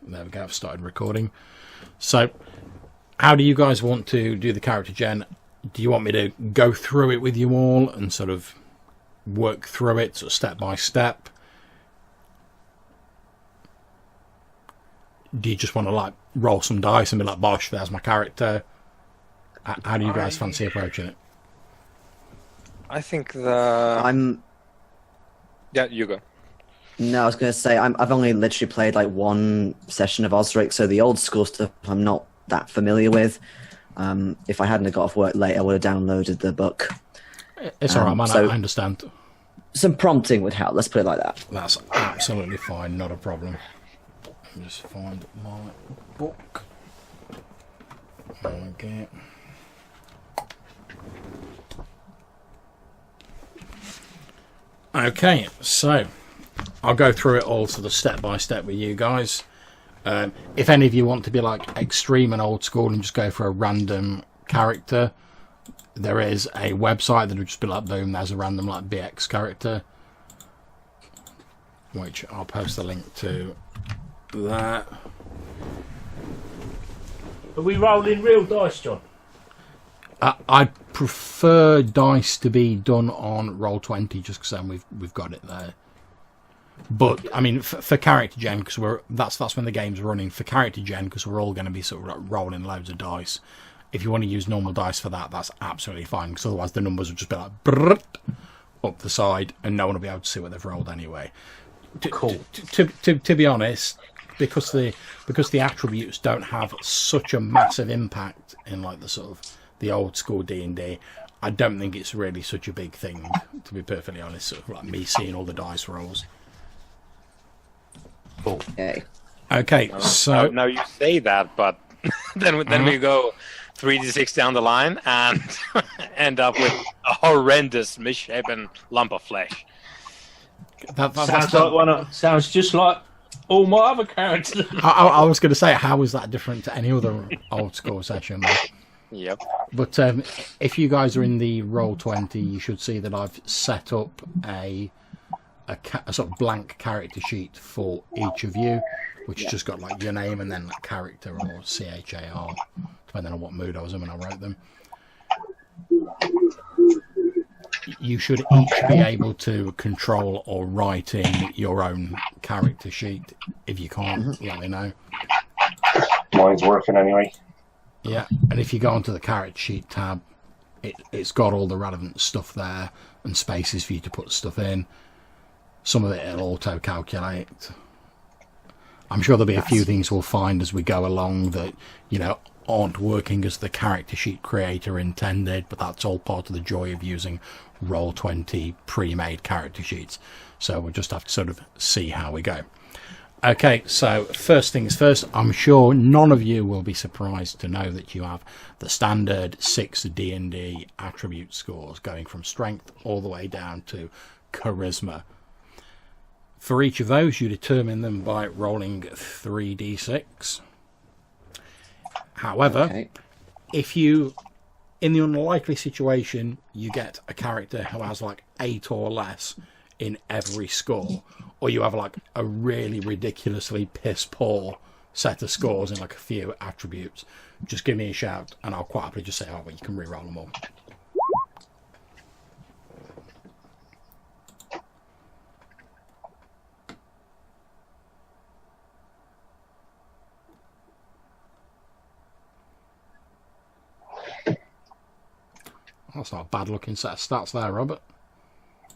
There we go, I've started recording. So, how do you guys want to do the character gen? Do you want me to go through it with you all and sort of work through it sort of step by step? Do you just want to like roll some dice and be like, bosh, there's my character? How do you guys fancy approaching it? I think Yeah, you go. No, I was going to say, I've only literally played like one session of Osric, so the old school stuff I'm not that familiar with. If I hadn't have got off work late, I would have downloaded the book. It's all right, man. I understand. Some prompting would help. Let's put it like that. That's absolutely fine. Not a problem. Let me just find my book. Okay. Okay, so I'll go through it all sort of step by step with you guys. If any of you want to be like extreme and old school and just go for a random character, there is a website that will just be like, boom, there's a random like BX character, which I'll post the link to that. Are we rolling real dice, John? I prefer dice to be done on Roll20 just because then we've got it there. But I mean, for character gen, because that's when the game's running. For character gen, because we're all going to be sort of like rolling loads of dice. If you want to use normal dice for that, that's absolutely fine. Because otherwise, the numbers will just be like brrrt, up the side, and no one will be able to see what they've rolled anyway. Cool. To be honest, because the attributes don't have such a massive impact in like the sort of the old school D&D, I don't think it's really such a big thing. To be perfectly honest, sort of like me seeing all the dice rolls. Cool. Okay, so now you say that, but then we go 3d6 down the line and end up with a horrendous misshapen lump of flesh. Sounds just like all my other characters. I was going to say, how is that different to any other old school session? Yep. But if you guys are in the Roll20, you should see that I've set up a sort of blank character sheet for each of you, which has just got like your name and then like character or CHAR, depending on what mood I was in when I wrote them. You should each be able to control or write in your own character sheet. If you can't, let me know. Mine's working anyway. Yeah, and if you go onto the character sheet tab, it's got all the relevant stuff there and spaces for you to put stuff in. Some of it it'll auto-calculate. I'm sure there'll be a few things we'll find as we go along that, aren't working as the character sheet creator intended, but that's all part of the joy of using Roll20 pre-made character sheets. So we'll just have to sort of see how we go. Okay, so first things first, I'm sure none of you will be surprised to know that you have the standard 6 D&D attribute scores going from strength all the way down to charisma. For each of those, you determine them by rolling 3d6. However, if you, in the unlikely situation, you get a character who has like 8 or less in every score, or you have like a really ridiculously piss poor set of scores in like a few attributes, just give me a shout and I'll quite happily just say, oh, well, you can re-roll them all. That's not a bad looking set of stats there, Robert.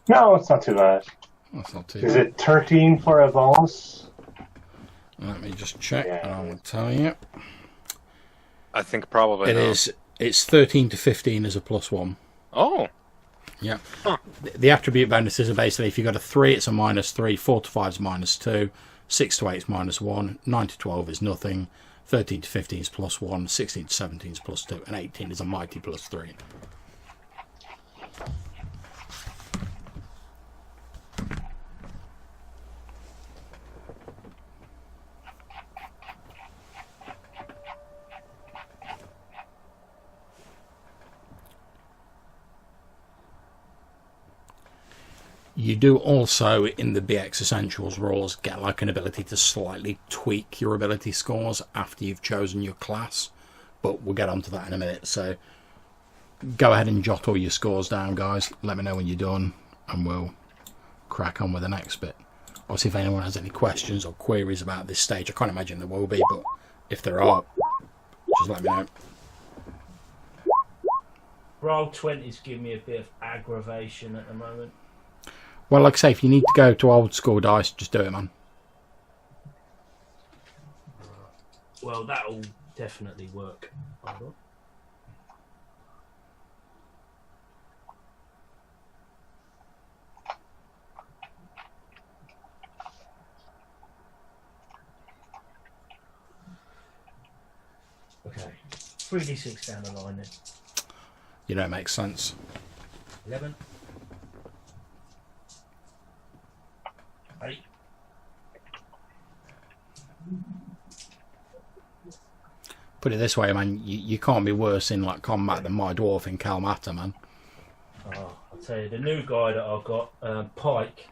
No, it's not too bad. That's not too Is bad. it 13 for a bonus? Let me just check and I will tell you. I think probably it is. It's 13 to 15 as a +1. Oh. Yeah. Huh. The attribute bonuses are basically if you've got a 3, it's a -3, 4 to 5 is -2, 6 to 8 is -1, 9 to 12 is nothing, 13 to 15 is +1, 16 to 17 is +2, and 18 is a mighty +3. You do also, in the BX Essentials rules, get like an ability to slightly tweak your ability scores after you've chosen your class. But we'll get onto that in a minute. So go ahead and jot all your scores down, guys. Let me know when you're done, and we'll crack on with the next bit. Obviously, if anyone has any questions or queries about this stage, I can't imagine there will be, but if there are, just let me know. Roll 20's giving me a bit of aggravation at the moment. Well, like I say, if you need to go to old school dice, just do it, man. Well, that'll definitely work. Hold on. Okay, 3d6 down the line then. You know, it makes sense. 11. 8. Put it this way, man, you can't be worse in like combat than my dwarf in Kalmata, man. Oh, I'll tell you, the new guy that I've got, Pike,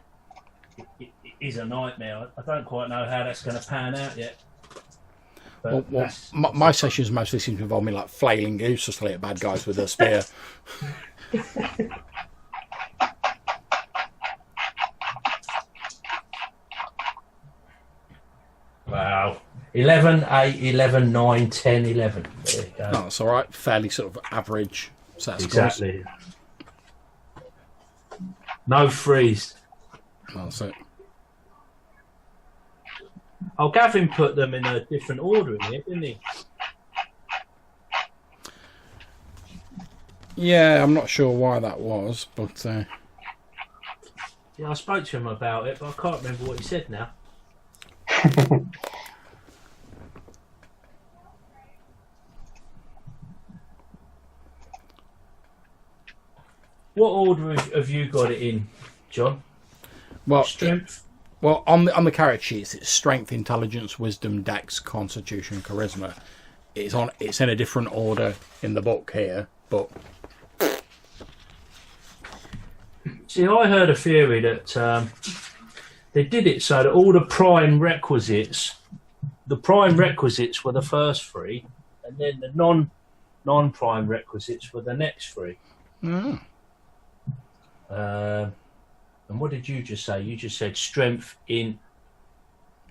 it is a nightmare. I don't quite know how that's going to pan out yet. But Well, my sessions mostly seem to involve me like flailing uselessly at bad guys with a spear. Wow. 11, 8, 11, 9, 10, 11. There you go. No, that's all right. Fairly sort of average set of scores. Exactly. No freeze. That's it. Oh, Gavin put them in a different order in here, didn't he? Yeah, I'm not sure why that was, but Yeah, I spoke to him about it, but I can't remember what he said now. What order have you got it in, John? well, Strength? on the character sheets, it's strength, intelligence, wisdom, dex, constitution, charisma. It's in a different order in the book here, but See, I heard a theory that they did it so that all the prime requisites were the first three, and then the non-prime requisites were the next three. mm. And what did you just say? You just said strength in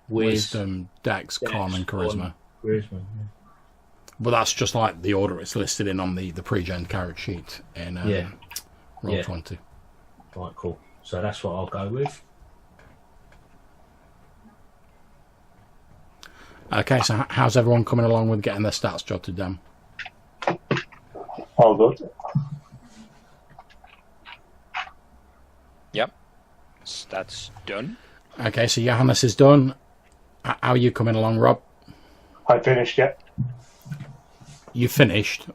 Wisdom, dex, con, and charisma. Charisma. Yeah. But that's just like the order it's listed in on the pre-gen character sheet in Roll 20. Right, cool. So that's what I'll go with. Okay, so how's everyone coming along with getting their stats jotted down? All good. Yep. That's done. Okay, so Johannes is done. How are you coming along, Rob? I finished yet. You finished?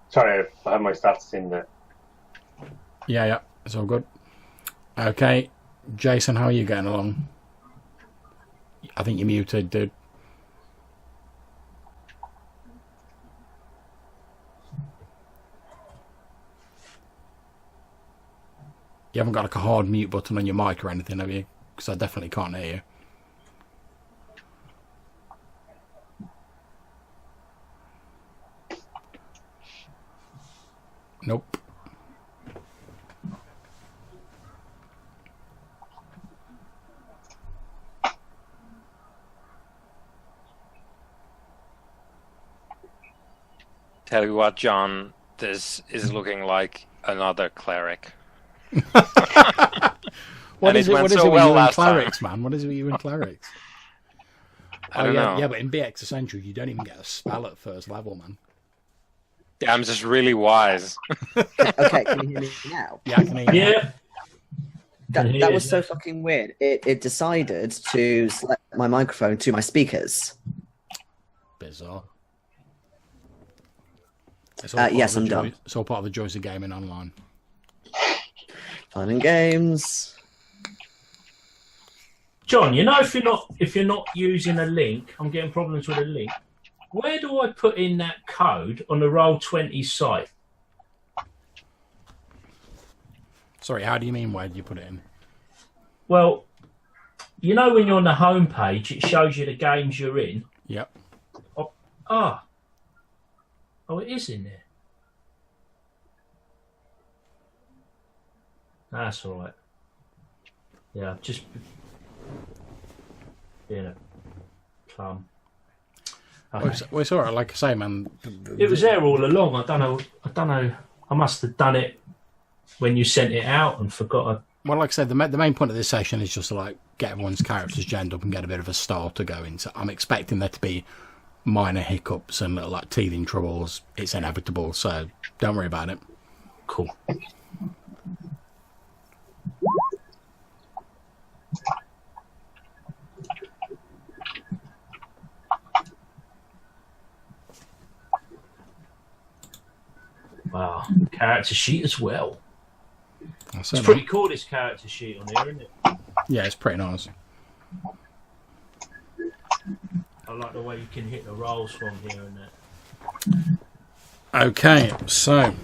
Sorry, I have my stats in there. Yeah, it's all good. Okay, Jason, how are you getting along? I think you're muted, dude. You haven't got like a hard mute button on your mic or anything, have you? Because I definitely can't hear you. Nope. Tell you what, John, this is looking like another cleric. What And is it it? went What is so it with well you and last time. clerics, man? What is it with you and clerics? I don't know. Yeah, but in BX Essential, you don't even get a spell at first level, man. Yeah, I'm just really wise. Okay, can you hear me now? Yeah, I can hear you. Yeah. That was so fucking weird. It decided to select my microphone to my speakers. Bizarre. It's all part Yes, of the I'm done. It's all part of the joys of gaming online. Fun and games. John, you know, if you're not using a link, I'm getting problems with a link. Where do I put in that code on the Roll20 site? Sorry, how do you mean where do you put it in? Well, you know when you're on the home page, it shows you the games you're in. Yep. Oh, it is in there. That's all right. Yeah, just being a plum. Okay. Well, it's all right. Like I say, man. It was there all along. I don't know. I must have done it when you sent it out and forgot. Well, like I said, the main point of this session is just to like get everyone's characters genned up and get a bit of a start to going. So I'm expecting there to be minor hiccups and little like teething troubles. It's inevitable, so don't worry about it. Cool. Wow, character sheet as well. It's pretty cool, this character sheet on here, isn't it? Yeah, it's pretty nice. I like the way you can hit the rolls from here and that. Okay, so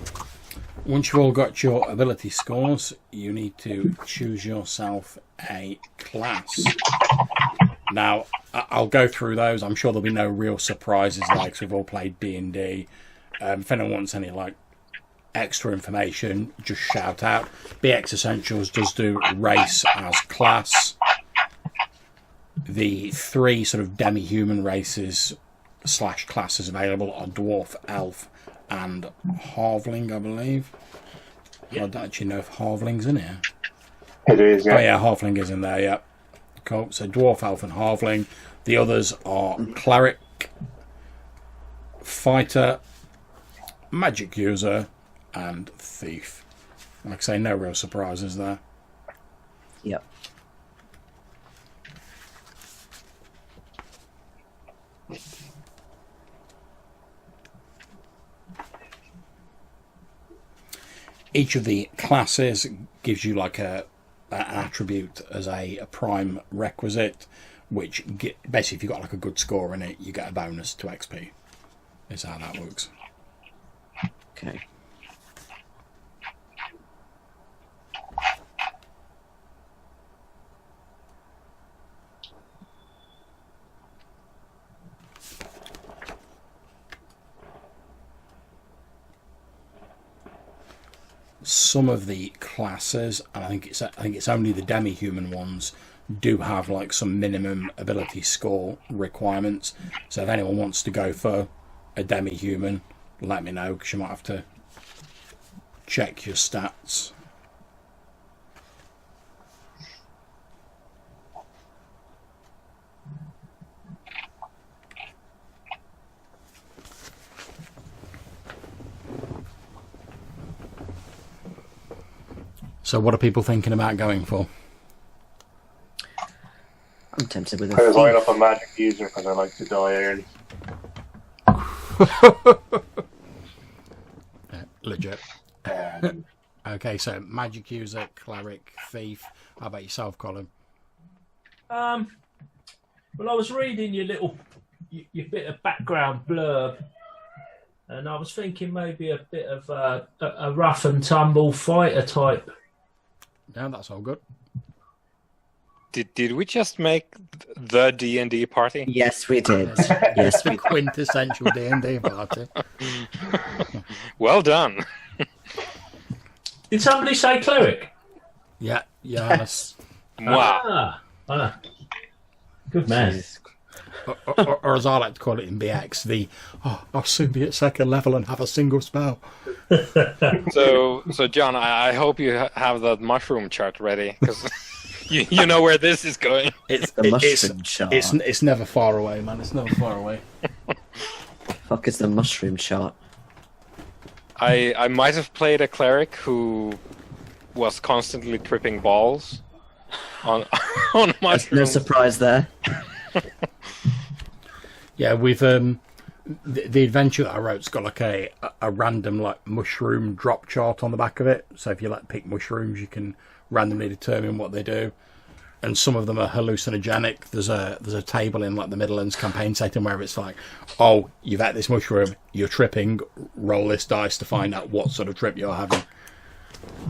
once you've all got your ability scores, you need to choose yourself a class. Now, I'll go through those. I'm sure there'll be no real surprises, like we've all played D&D. If anyone wants any like extra information, just shout out. BX Essentials does do race as class. The 3 sort of demi-human races / classes available are Dwarf, Elf, and Halfling, I believe. I don't actually know if Halfling's in here. It is, yeah. Oh yeah, Halfling is in there, yeah. Cool. So Dwarf, Elf, and Halfling. The others are Cleric, Fighter, Magic User, and Thief. Like I say, no real surprises there. Yep. Each of the classes gives you like an attribute as a prime requisite, which basically if you've got like a good score in it, you get a bonus to XP. Is how that works. Okay. Some of the classes, and I think it's only the demi-human ones, do have like some minimum ability score requirements. So if anyone wants to go for a demi-human, let me know, because you might have to check your stats. So what are people thinking about going for? I'm tempted with I was line a up a magic user because I like to die early. Legit. Okay, so magic user, cleric, thief. How about yourself, Colin? Well, I was reading your bit of background blurb, and I was thinking maybe a bit of a rough and tumble fighter type. Yeah, that's all good. Did we just make the D&D party? Yes, we did. Yes, we Quintessential D&D party. Well done. Did somebody say cleric? Yeah, Johannes. Wow. Good man. Or as I like to call it in BX, I'll soon be at second level and have a single spell. So John, I hope you have that mushroom chart ready, because you know where this is going. It's the mushroom chart. It's never far away, man. It's never far away. Fuck is the mushroom chart? I might have played a cleric who was constantly tripping balls on mushrooms. No surprise there. Yeah, we've the adventure that I wrote's got like a random like mushroom drop chart on the back of it. So if you like pick mushrooms, you can randomly determine what they do. And some of them are hallucinogenic. There's a table in like the Midlands campaign setting where it's like, oh, you've had this mushroom, you're tripping, roll this dice to find out what sort of trip you're having.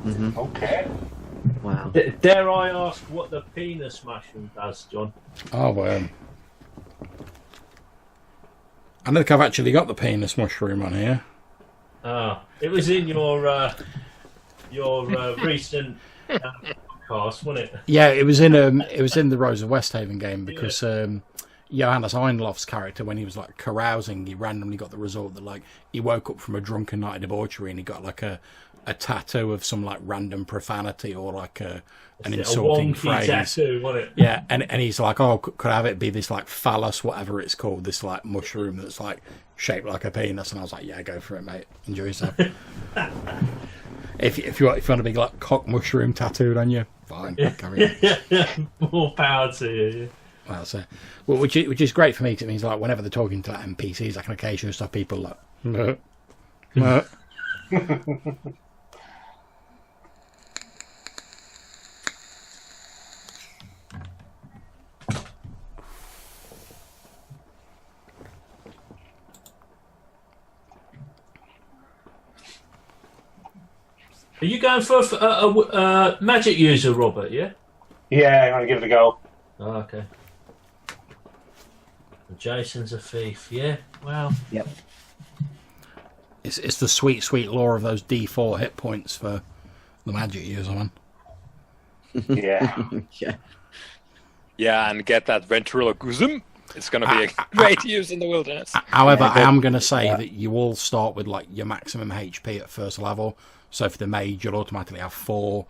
Okay. Wow. Dare I ask what the penis mushroom does, John? Oh, I think I've actually got the penis mushroom on here. It was in your recent podcast, wasn't it? Yeah, it was in the Rose of Westhaven game because Johannes Einloff's character, when he was like carousing, he randomly got the result that like he woke up from a drunken night of debauchery and he got like a tattoo of some like random profanity or like an insulting a wonky phrase. tattoo, wasn't it? Yeah, and he's like, oh, could I have it be this like phallus, whatever it's called, this like mushroom that's like shaped like a penis? And I was like, yeah, go for it, mate. Enjoy yourself. if you want a big like cock mushroom tattooed on you, fine. Carry on. More power to you. Well, so, which is great for me because it means like whenever they're talking to like, NPCs, I can occasionally stop people like. Are you going for a magic user, Robert? Yeah. Yeah, I'm gonna give it a go. Oh, okay. Jason's a thief. Yeah. Wow. Yep. It's the sweet lore of those D4 hit points for the magic user, man. Yeah. Yeah. Yeah, and get that ventriloquism. It's going to be a great use in the wilderness. However, I am going to say that you all start with like your maximum HP at first level. So for the mage, you'll automatically have 4.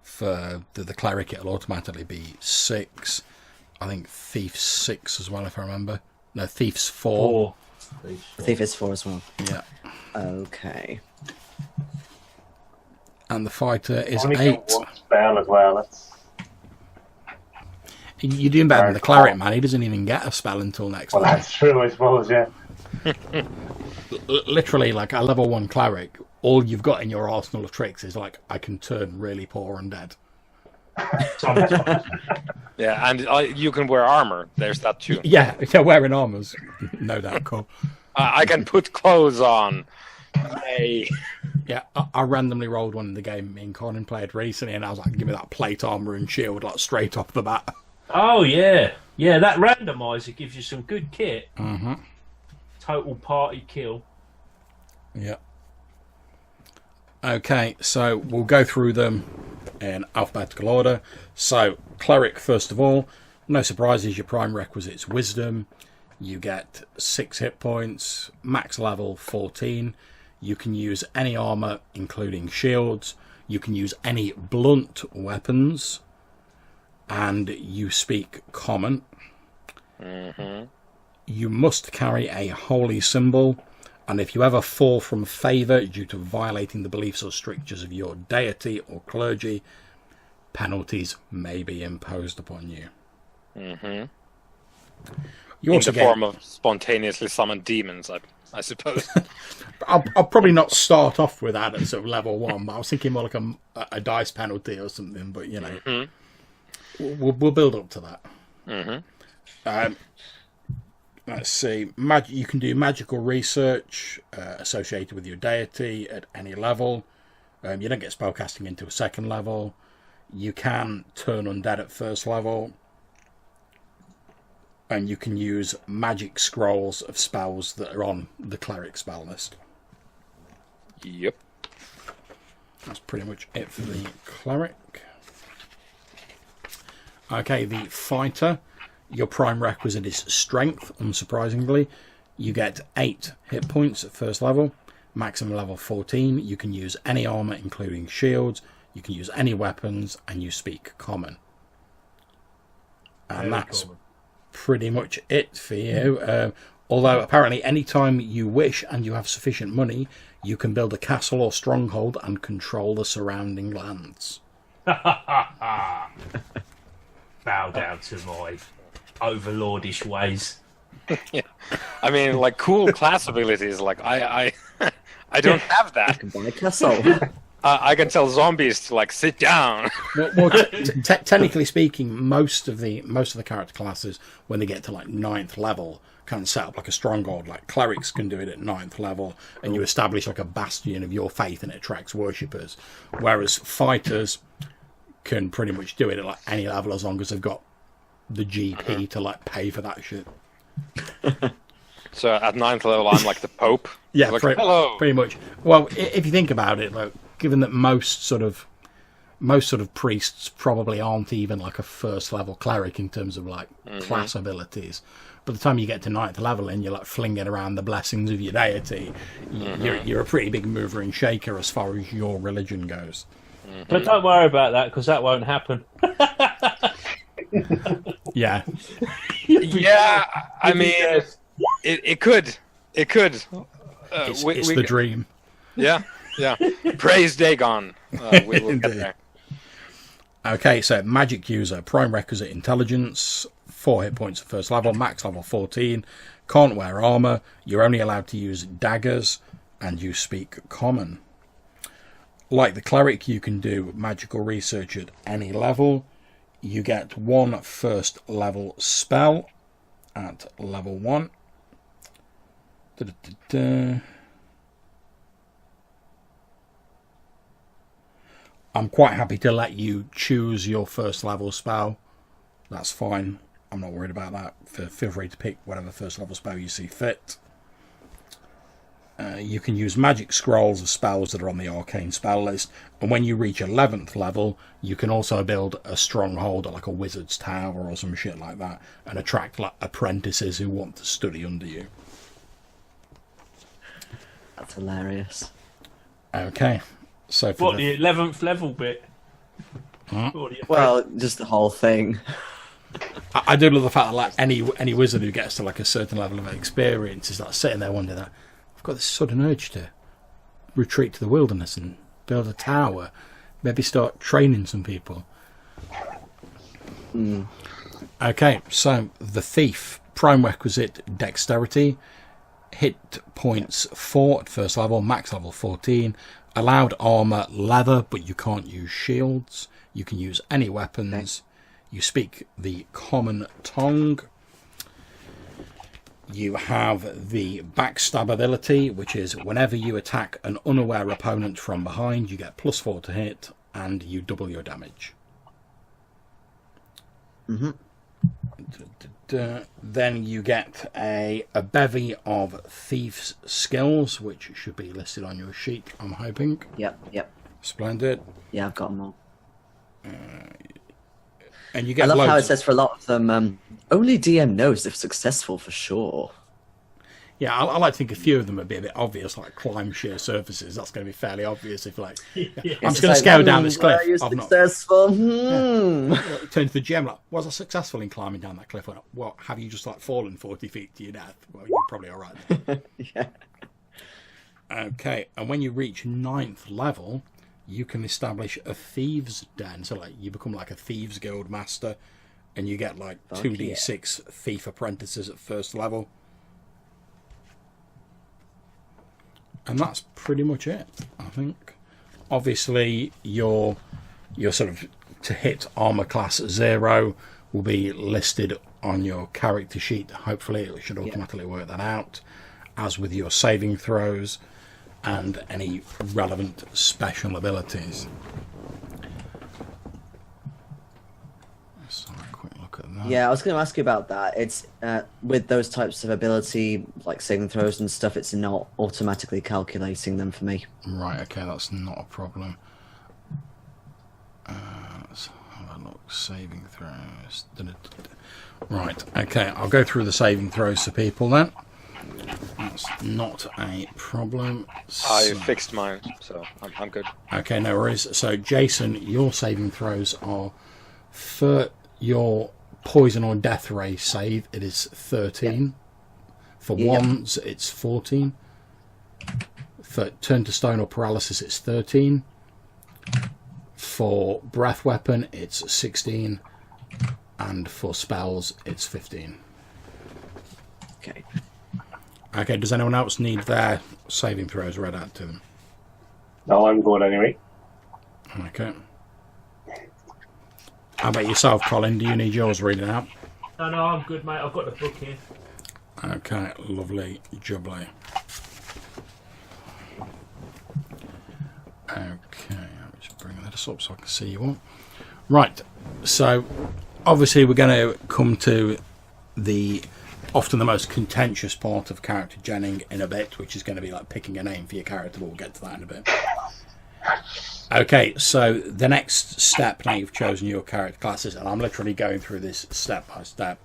For the cleric, it'll automatically be 6. I think thief's 6 as well, if I remember. No, thief's 4. Thief is 4 as well. Yeah. Okay. And the fighter is Only 8. get one spell as well. That's You're doing better than the cleric, man. He doesn't even get a spell until next well, time. that's true, I suppose. Yeah. Literally, like a level 1 cleric, all you've got in your arsenal of tricks is like, I can turn really poor and dead. Sometimes. Yeah, and you can wear armor. There's that too. Yeah, wearing armors. No doubt, cool. I can put clothes on. Hey. Yeah, I randomly rolled one in the game me and Conan played recently, and I was like, give me that plate armor and shield, like straight off the bat. Oh yeah, yeah. That randomizer gives you some good kit. Mm-hmm. Total party kill. Yeah. Okay, so we'll go through them in alphabetical order. So, cleric, first of all. No surprises, your prime requisite's wisdom. You get 6 hit points, max level 14. You can use any armor, including shields. You can use any blunt weapons. And you speak common. Mm-hmm. You must carry a holy symbol. And if you ever fall from favour due to violating the beliefs or strictures of your deity or clergy, penalties may be imposed upon you. Mm-hmm. You In also the form of spontaneously summoned demons, I suppose. I'll probably not start off with that at sort of level 1, but I was thinking more like a dice penalty or something. But you know, we'll build up to that. Mm-hmm. Let's see. You can do magical research associated with your deity at any level. You don't get spellcasting into a second level. You can turn undead at first level. And you can use magic scrolls of spells that are on the cleric spell list. Yep. That's pretty much it for the cleric. Okay, the fighter. Your prime requisite is strength, unsurprisingly. You get 8 hit points at first level, maximum level 14. You can use any armor, including shields. You can use any weapons, and you speak common. And that's pretty much it for you. Although, apparently, anytime you wish and you have sufficient money, you can build a castle or stronghold and control the surrounding lands. Bow down to my overlordish ways. Yeah. I mean, like, cool class abilities. Like, I don't have You that. can buy a castle. I can tell zombies to like sit down. Well, technically speaking, most of the character classes, when they get to like 9th level, can set up like a stronghold. Like clerics can do it at 9th level, and you establish like a bastion of your faith, and it attracts worshippers. Whereas fighters can pretty much do it at like any level as long as they've got the GP to like pay for that shit. So at 9th level, I'm like the Pope. Yeah, like, hello. Pretty much. Well, if you think about it, like, given that most sort of priests probably aren't even like a 1st level cleric in terms of like class abilities. By the time you get to 9th level and you're like flinging around the blessings of your deity, you're a pretty big mover and shaker as far as your religion goes. But don't worry about that, because that won't happen. Yeah. Yeah, I mean, it could. It's the dream. Yeah. Praise Dagon. We'll get there. Okay, so magic user, prime requisite intelligence, 4 hit points at 1st level, max level 14, can't wear armor, you're only allowed to use daggers, and you speak common. Like the cleric, you can do magical research at any level. You get 1 1st level spell at level 1. I'm quite happy to let you choose your 1st level spell. That's fine. I'm not worried about that. Feel free to pick whatever 1st level spell you see fit. You can use magic scrolls of spells that are on the arcane spell list, and when you reach 11th level, you can also build a stronghold like a wizard's tower or some shit like that, and attract like apprentices who want to study under you. That's hilarious. Okay, so for What, the 11th level bit? Well, just the whole thing. I do love the fact that like any wizard who gets to like a certain level of experience is like sitting there wondering that I've got this sudden urge to retreat to the wilderness and build a tower, maybe start training some people. Okay, so the thief, prime requisite dexterity, hit points 4 at 1st level, max level 14, allowed armor leather, but you can't use shields. You can use any weapons. You speak the common tongue. You have the backstab ability, which is whenever you attack an unaware opponent from behind, you get +4 to hit, and you double your damage. Then you get a bevy of thieves' skills, which should be listed on your sheet, I'm hoping. Yep. Splendid. Yeah, I've got them all. And you get I love how it loads. says for a lot of them, only DM knows if successful for sure. Yeah, I like to think a few of them would be a bit obvious, like climb sheer surfaces. That's going to be fairly obvious if, like, I'm just going to scale down this cliff. Are you I've not. successful? Turn to the GM, like, was I successful in climbing down that cliff? Or not? Well, have you just like fallen 40 feet to your death? Well, you're probably all right then. Yeah. Okay, and when you reach 9th level, you can establish a thieves' den. So, like, you become like a thieves' guild master, and you get like 2d6 thief apprentices at 1st level. And that's pretty much it, I think. Obviously, your sort of to hit armor class 0 will be listed on your character sheet. Hopefully, it should automatically work that out, as with your saving throws and any relevant special abilities. Let's have a quick look at that. Yeah, I was going to ask you about that. It's with those types of ability, like saving throws and stuff, it's not automatically calculating them for me. Right, okay, that's not a problem. Let's have a look. Saving throws. Right, okay, I'll go through the saving throws for people then. That's not a problem. I fixed mine, so I'm good. Okay, no worries. So, Jason, your saving throws are for your poison or death ray save, it is 13. For wands, it's 14. For turn to stone or paralysis, it's 13. For breath weapon, it's 16. And for spells, it's 15. Okay. Okay, does anyone else need their saving throws read out to them? No, I'm good anyway. Okay. How about yourself, Colin? Do you need yours reading out? No, I'm good, mate. I've got the book here. Okay, lovely, jubbly. Okay, I'm just bringing this up so I can see you all. Right, so obviously we're going to come to the often the most contentious part of character genning in a bit, which is going to be like picking a name for your character, but we'll get to that in a bit. Okay, so the next step, now you've chosen your character classes, and I'm literally going through this step by step,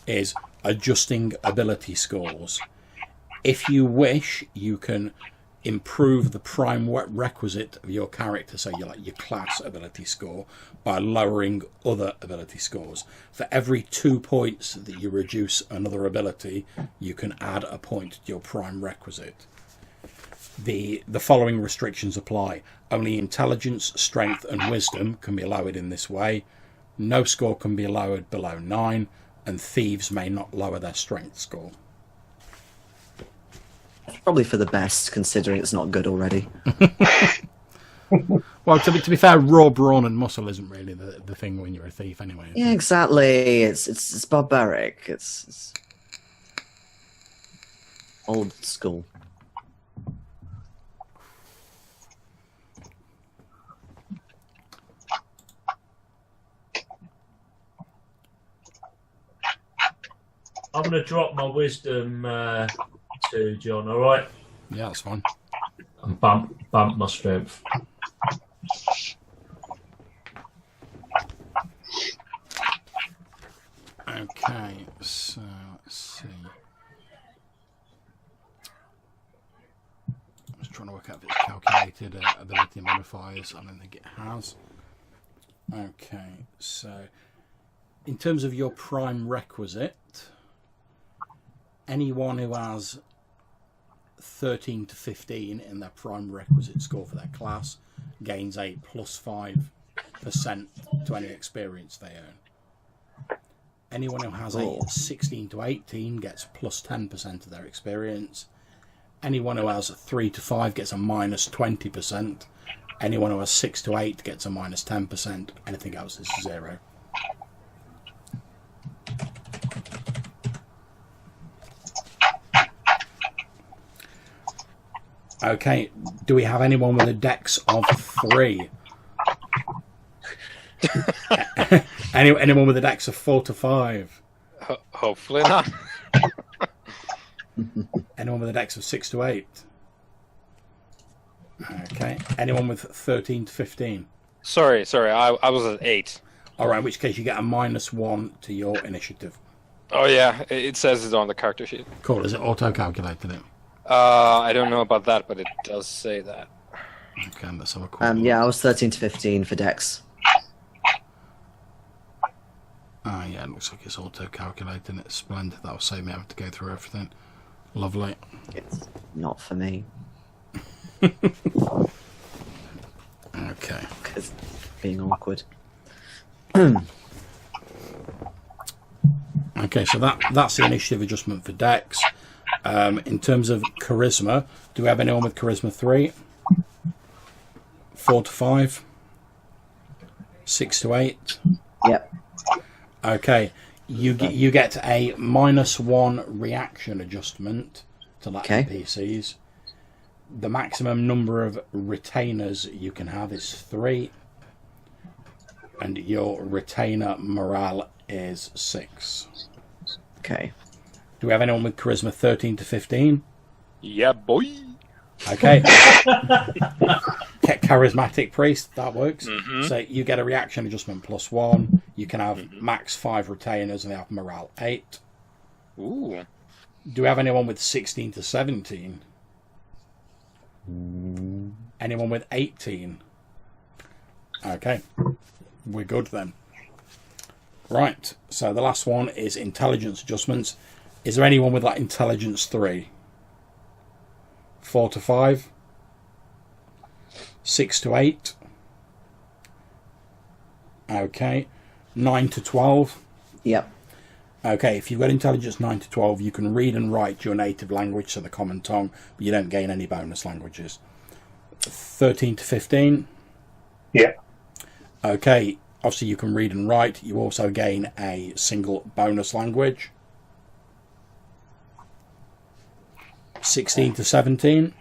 is adjusting ability scores. If you wish, you can improve the prime requisite of your character, so your class ability score, by lowering other ability scores. For every 2 points that you reduce another ability, you can add a point to your prime requisite. The following restrictions apply. Only intelligence, strength and wisdom can be lowered in this way. No score can be lowered below 9, and thieves may not lower their strength score. Probably for the best, considering it's not good already. Well, to be fair, raw brawn and muscle isn't really the thing when you're a thief anyway. Yeah, exactly. It's barbaric. It's old school. I'm going to drop my wisdom to John, all right? Yeah, that's fine. And bump my strength. Okay, so let's see. I was trying to work out if it's calculated ability modifiers. I don't think it has. Okay, so in terms of your prime requisite, anyone who has 13 to 15 in their prime requisite score for their class gains a plus 5% to any experience they earn. Anyone who has a 16 to 18 gets plus 10% of their experience. Anyone who has 3 to 5 gets a minus 20%. Anyone who has 6 to 8 gets a minus 10%. Anything else is 0. Okay, do we have anyone with a dex of 3? Anyone with a dex of 4 to 5? Hopefully not. Anyone with a dex of 6 to 8? Okay. Anyone with 13 to 15? Sorry, I was at 8. Alright, in which case you get a -1 to your initiative. Oh yeah, it says it on the character sheet. Cool, is it auto-calculated it? I don't know about that, but it does say that. Okay, let's have a quick look. Yeah, I was 13 to 15 for Dex. Ah, yeah, it looks like it's auto-calculating. It's splendid. That'll save me having to go through everything. Lovely. It's not for me. Okay. Because being awkward. Okay, so that's the initiative adjustment for Dex. In terms of charisma, do we have anyone with charisma 3? 4 to 5? 6 to 8? Yep. Okay, you get a -1 reaction adjustment to that NPCs. The maximum number of retainers you can have is 3, and your retainer morale is 6. Okay. Do we have anyone with charisma 13 to 15? Yeah, boy. Okay. Charismatic priest, that works. Mm-hmm. So you get a reaction adjustment +1. You can have max 5 retainers and they have morale 8. Ooh. Do we have anyone with 16 to 17? Anyone with 18? Okay. We're good then. Right. So the last one is intelligence adjustments. Is there anyone with that intelligence 3? 4 to 5? 6 to 8? Okay. 9 to 12? Yep. Okay, if you've got intelligence 9 to 12, you can read and write your native language, so the common tongue, but you don't gain any bonus languages. 13 to 15? Yeah. Okay, obviously you can read and write. You also gain a single bonus language. 16 to 17.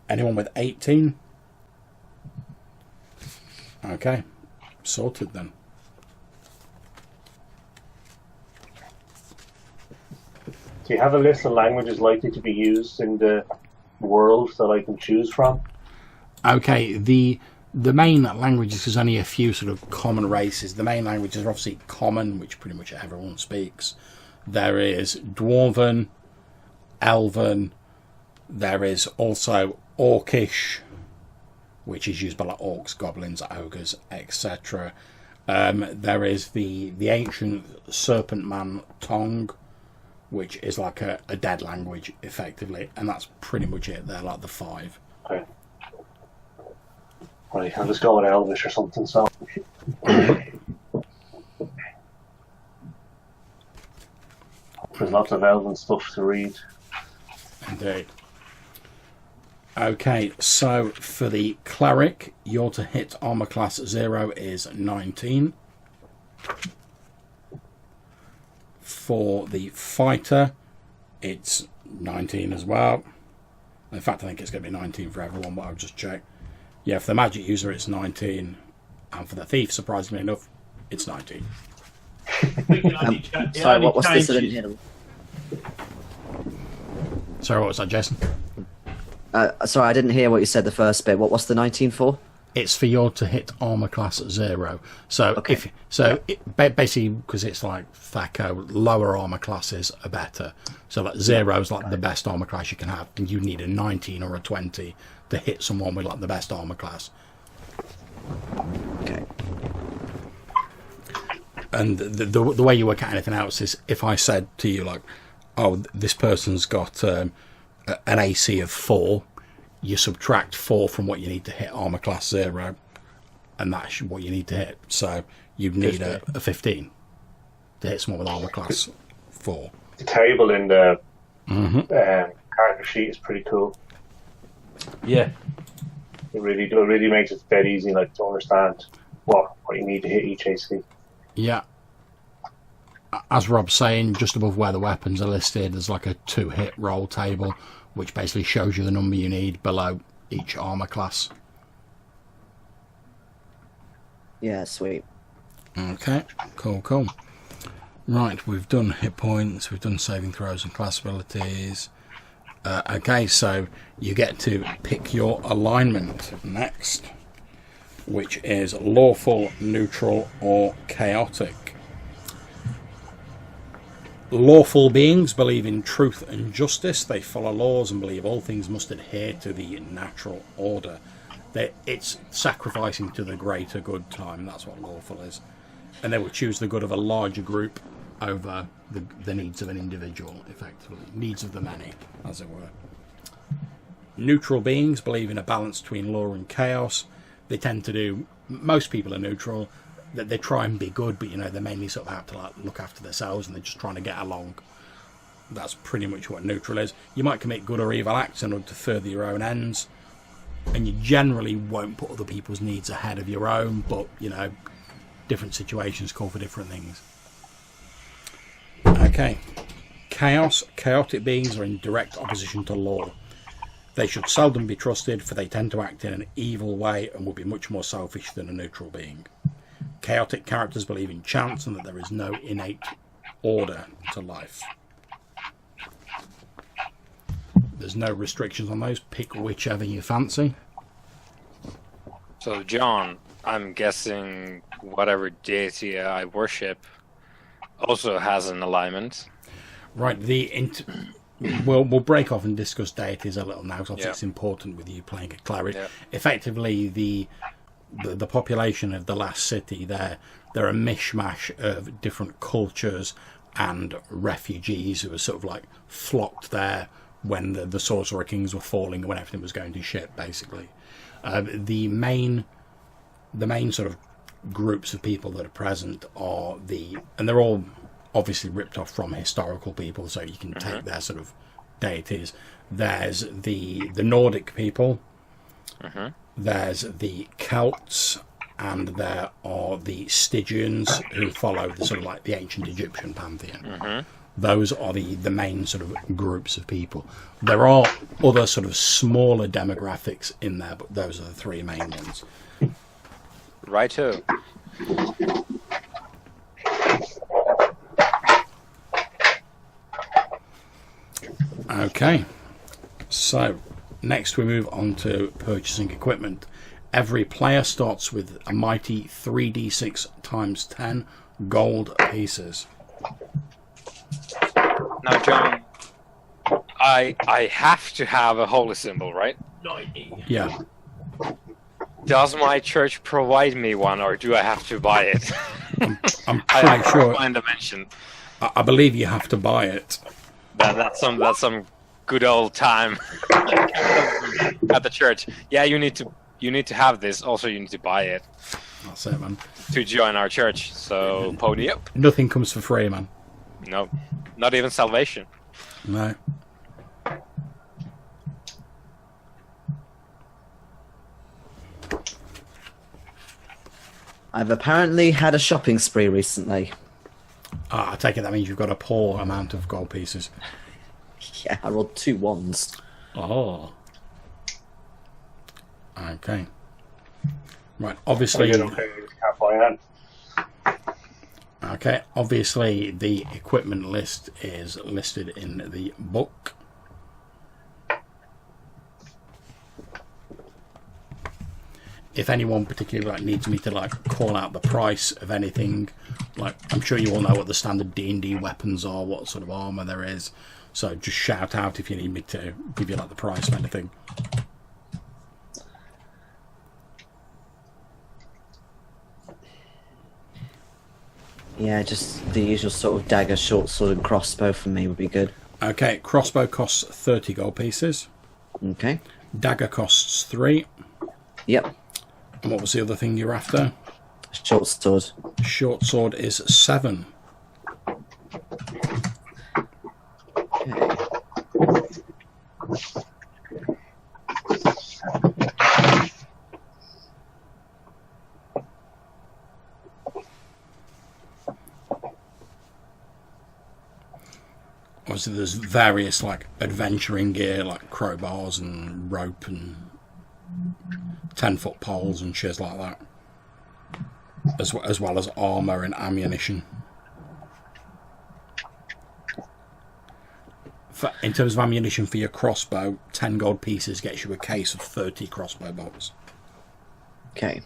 Anyone with 18? Okay, sorted then. Do you have a list of languages likely to be used in the world that I can choose from? Okay, the main languages, there's only a few sort of common races. The main languages are obviously Common, which pretty much everyone speaks. There is Dwarven, Elven. There is also Orcish, which is used by like orcs, goblins, ogres, etc. There is the ancient Serpent Man tongue, which is like a dead language, effectively, and that's pretty much it. They're like the 5. Okay. Right, I'll just go with Elvish or something, so... There's lots of Elven stuff to read. Indeed. Okay, so for the Cleric, your to hit armor class 0 is 19. For the Fighter, it's 19 as well. In fact, I think it's going to be 19 for everyone, but I'll just check. Yeah, for the Magic User, it's 19. And for the Thief, surprisingly enough, it's 19. Sorry, what's this? I didn't hear. Sorry, what was that, Jason? Sorry, I didn't hear what you said the first bit. What's the 19 for? It's for your to hit armor class 0. So Okay. Basically, because it's like THACO, lower armor classes are better. So like 0 is like the best armor class you can have, and you need a 19 or a 20 to hit someone with like the best armor class. Okay. And the way you work out anything else is if I said to you like, oh, this person's got an AC of 4, you subtract 4 from what you need to hit armor class 0, and that's what you need to hit. So you'd need a 15 to hit someone with armor class 4. The table in the character sheet is pretty cool. Yeah. It really makes it dead easy, like, to understand what you need to hit each AC. Yeah. As Rob's saying, just above where the weapons are listed, there's like a 2-hit roll table, which basically shows you the number you need below each armor class. Yeah, sweet. Okay, cool. Right, we've done hit points, we've done saving throws and class abilities. Okay, so you get to pick your alignment next, which is lawful, neutral, or chaotic. Lawful beings believe in truth and justice. They follow laws and believe all things must adhere to the natural order. It's sacrificing to the greater good time. That's what lawful is. And they will choose the good of a larger group over the needs of an individual, effectively. Needs of the many, as it were. Neutral beings believe in a balance between law and chaos. They tend to do... Most people are neutral. That they try and be good, but they mainly sort of have to like look after themselves, and they're just trying to get along. That's pretty much what neutral is. You might commit good or evil acts in order to further your own ends, and you generally won't put other people's needs ahead of your own, but different situations call for different things. Okay. Chaotic beings are in direct opposition to law. They should seldom be trusted, for they tend to act in an evil way and will be much more selfish than a neutral being. Chaotic characters believe in chance and that there is no innate order to life. There's no restrictions on those. Pick whichever you fancy. So, John, I'm guessing whatever deity I worship also has an alignment. Right. We'll break off and discuss deities a little now, because obviously Yeah. it's important with you playing a cleric. Yeah. Effectively, the population of the last city, they're a mishmash of different cultures and refugees who were sort of like flocked there when the sorcerer kings were falling, when everything was going to shit, basically. The main sort of groups of people that are present are and they're all obviously ripped off from historical people, so you can take their sort of deities. There's the Nordic people. there's the Celts, and there are the Stygians, who follow the sort of like the ancient Egyptian pantheon. Those are the main sort of groups of people. There are other sort of smaller demographics in there, but those are the three main ones. Righto. Okay, so next we move on to purchasing equipment. Every player starts with a mighty 3d6 times 10 gold pieces. Now, John, I have to have a holy symbol, right? 90. Yeah. Does my church provide me one, or do I have to buy it? I'm I pretty sure. find a mention. I believe you have to buy it. That's some good old time at the church. Yeah, you need to have this. Also, you need to buy it That's it, man. to join our church. So pony up. Nothing comes for free, man. No, not even salvation. No. I've apparently had a shopping spree recently. I take it that means you've got a poor amount of gold pieces. Yeah, I rolled 2 ones. Oh. Okay. Right, I obviously... did okay, you just can't buy it. Okay, obviously the equipment list is listed in the book. If anyone particularly needs me to call out the price of anything, I'm sure you all know what the standard D&D weapons are, what sort of armor there is. So just shout out if you need me to give you the price of anything. Yeah, just the usual sort of dagger, short sword, and crossbow for me would be good. Okay, crossbow costs 30 gold pieces. Okay. Dagger costs 3. Yep. And what was the other thing you're after? Short sword. Short sword is 7. Okay. Obviously there's various adventuring gear like crowbars and rope and 10-foot poles and shit like that, as well as armor and ammunition. In terms of ammunition for your crossbow, 10 gold pieces gets you a case of 30 crossbow bolts. Okay.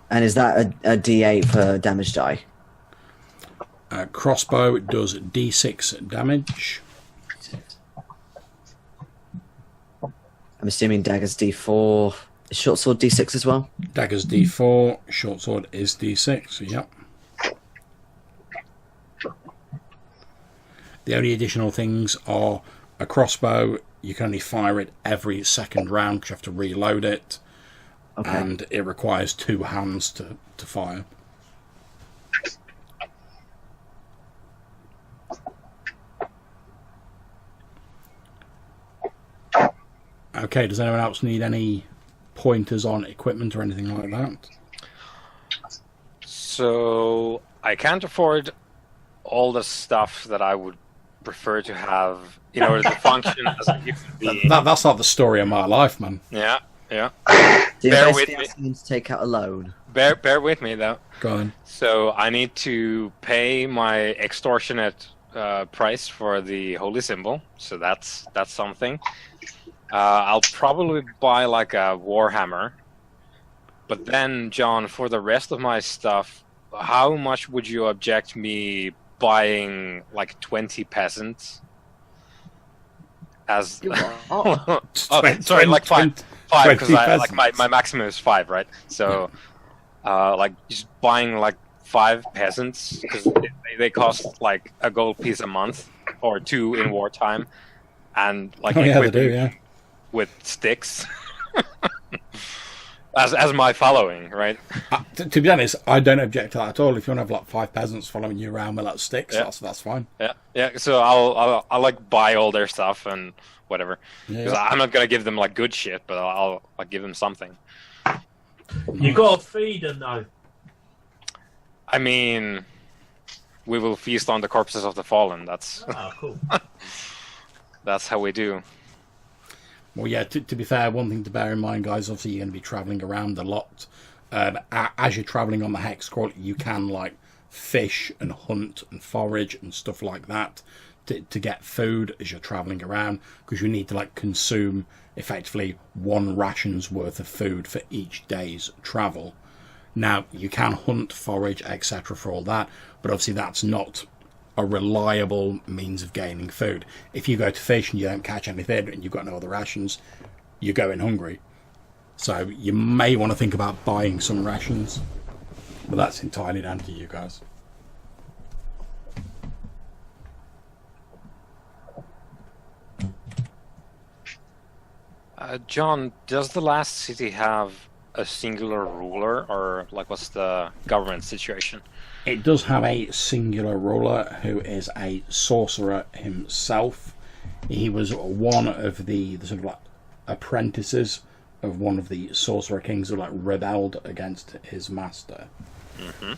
And is that a D8 for damage die? Crossbow does D6 damage. I'm assuming daggers D4. Is short sword D6 as well? Daggers D4, short sword is D6, yep. The only additional things are a crossbow, you can only fire it every second round because you have to reload it. Okay. And it requires 2 hands to fire. Okay, does anyone else need any pointers on equipment or anything like that? So I can't afford all the stuff that I would prefer to have in order to function as a human being. That's not the story of my life, man. Yeah, yeah. Do you Bear basically with me. ask him to take out a loan? Bear with me though. Go on. So I need to pay my extortionate price for the holy symbol. So that's something. I'll probably buy a warhammer. But then, John, for the rest of my stuff, how much would you object me buying 20 peasants? As oh, sorry, 5 because my maximum is 5, right? So just buying 5 peasants because they cost a gold piece a month or 2 in wartime, and they do, yeah. with sticks. as my following, right? To be honest, I don't object to that at all. If you want to have like 5 peasants following you around with like sticks, that's fine. Yeah. So I'll like buy all their stuff and whatever. Because Yeah. I'm not gonna give them like good shit, but I'll give them something. You got to feed them though. I mean, we will feast on the corpses of the fallen. That's Cool. that's how we do. Well, yeah, to be fair, one thing to bear in mind, guys, obviously you're going to be travelling around a lot. As you're travelling on the hex-crawl, you can, like, fish and hunt and forage and stuff like that to get food as you're travelling around, because you need to, like, consume, effectively, 1 ration's worth of food for each day's travel. Now, you can hunt, forage, etc. for all that, but obviously that's not a reliable means of gaining food. If you go to fish and you don't catch anything and you've got no other rations, you're going hungry. So you may want to think about buying some rations, but that's entirely down to you guys. John, does the last city have a singular ruler, or like what's the government situation? It does have a singular ruler who is a sorcerer himself. He was one of the sort of like apprentices of one of the sorcerer kings who like rebelled against his master. Mm-hmm.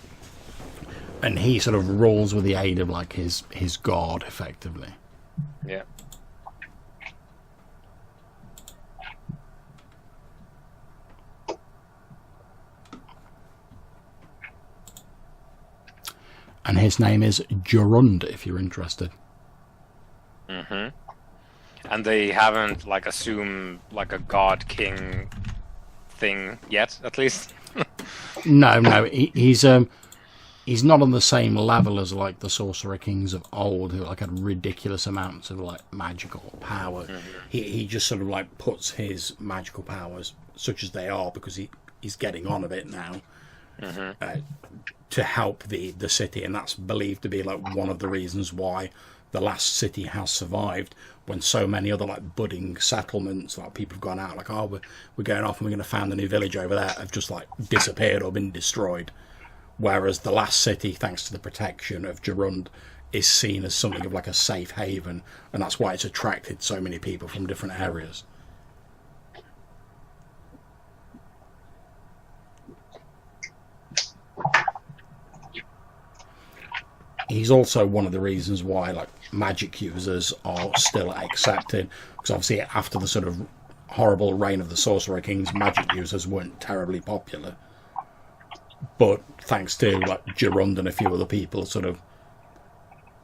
And he sort of rules with the aid of like his god, effectively. Yeah. And his name is Jurund, if you're interested. Mm-hmm. And they haven't like assumed like a god king thing yet, at least. No, he's not on the same level as like the sorcerer kings of old, who like had ridiculous amounts of like magical power. Mm-hmm. He just sort of like puts his magical powers, such as they are, because he's getting on a bit now, to help the city, and that's believed to be like one of the reasons why the last city has survived, when so many other like budding settlements, like people have gone out, like, oh, we're going off and we're going to found a new village over there, have just like disappeared or been destroyed. Whereas the last city, thanks to the protection of Jurund, is seen as something of like a safe haven, and that's why it's attracted so many people from different areas. He's also one of the reasons why like magic users are still accepted, because obviously after the sort of horrible reign of the Sorcerer Kings, magic users weren't terribly popular. But thanks to like Jurund and a few other people sort of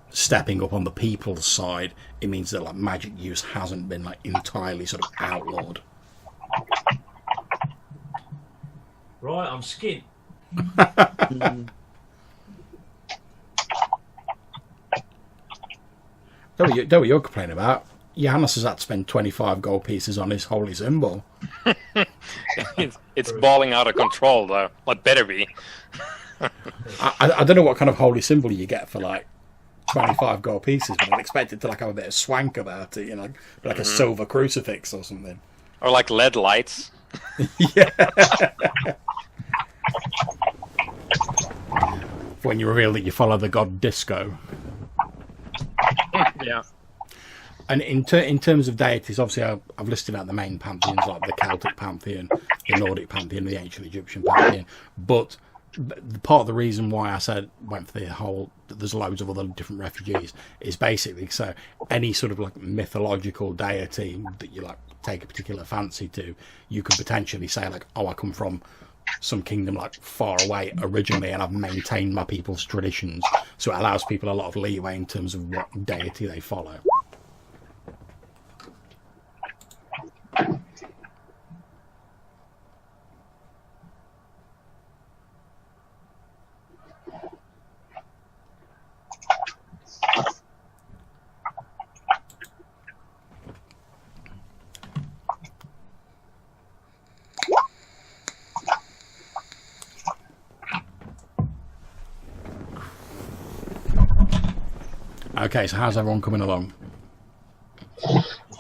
stepping up on the people's side, it means that like magic use hasn't been like entirely sort of outlawed. Right, I'm skint. Don't what you're complaining about. Johannes has had to spend 25 gold pieces on his holy symbol. It's balling out of control, though. Like, better be. I don't know what kind of holy symbol you get for like 25 gold pieces, but I'd expect it to like have a bit of swank about it, you know, like a silver crucifix or something. Or like LED lights. Yeah. When you reveal that you follow the god Disco. Yeah. And in terms of deities, obviously I've listed out the main pantheons, like the Celtic pantheon, the Nordic pantheon, the ancient Egyptian pantheon. But part of the reason why I said went for the whole, there's loads of other different refugees, is basically so any sort of like mythological deity that you like take a particular fancy to, you could potentially say like, oh, I come from some kingdom like far away originally, and I've maintained my people's traditions, so it allows people a lot of leeway in terms of what deity they follow. Okay, so how's everyone coming along?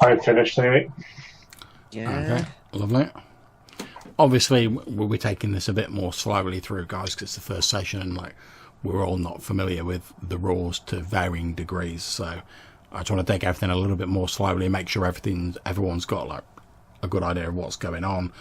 I'm finished anyway. Yeah. Okay, lovely. obviously we'll be taking this a bit more slowly through, guys, because it's the first session and like we're all not familiar with the rules to varying degrees. So I just want to take everything a little bit more slowly, make sure everyone's got like a good idea of what's going on.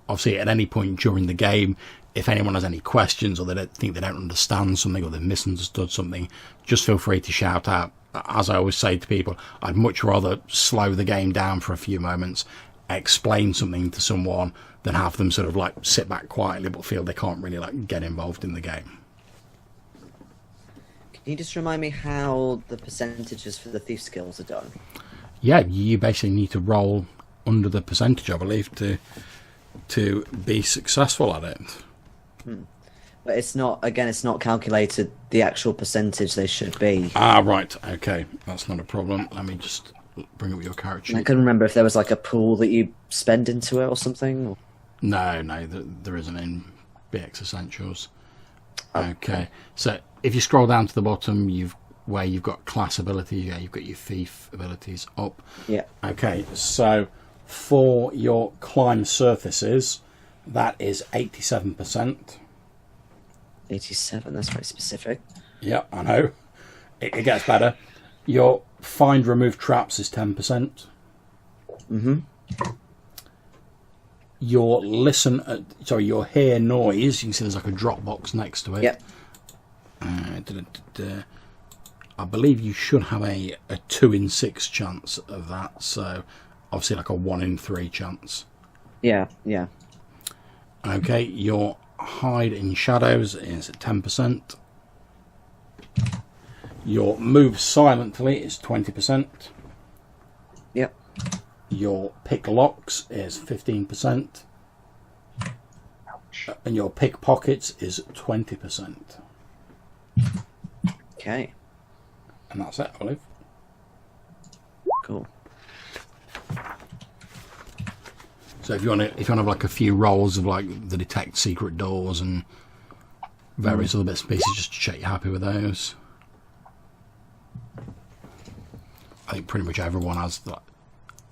Obviously, at any point during the game, if anyone has any questions or they don't understand something or they've misunderstood something, just feel free to shout out. As I always say to people, I'd much rather slow the game down for a few moments, explain something to someone, than have them sort of like sit back quietly but feel they can't really like get involved in the game. Can you just remind me how the percentages for the thief skills are done? Yeah, you basically need to roll under the percentage, I believe, to be successful at it. But it's not calculated the actual percentage they should be. Ah, right, okay, that's not a problem. Let me just bring up your character sheet. I couldn't remember if there was like a pool that you spend into it or something. Or... No, there isn't in BX Essentials. Okay, so if you scroll down to the bottom, where you've got class abilities, yeah, you've got your thief abilities up. Yeah. Okay, so for your climb surfaces, that is 87%. 87, that's very specific. Yeah, I know. It gets better. Your find remove traps is 10%. Your your hear noise, you can see there's like a drop box next to it. Yep. I believe you should have a 2 in 6 chance of that, so obviously like a 1 in 3 chance. Yeah. Okay, your hide in shadows is 10%. Your move silently is 20%. Yep. Your pick locks is 15%. And your pick pockets is 20%. Okay. And that's it, I believe. Cool. So if you want to have like a few rolls of like the detect secret doors and various other bits and pieces, just to check you're happy with those. I think pretty much everyone has the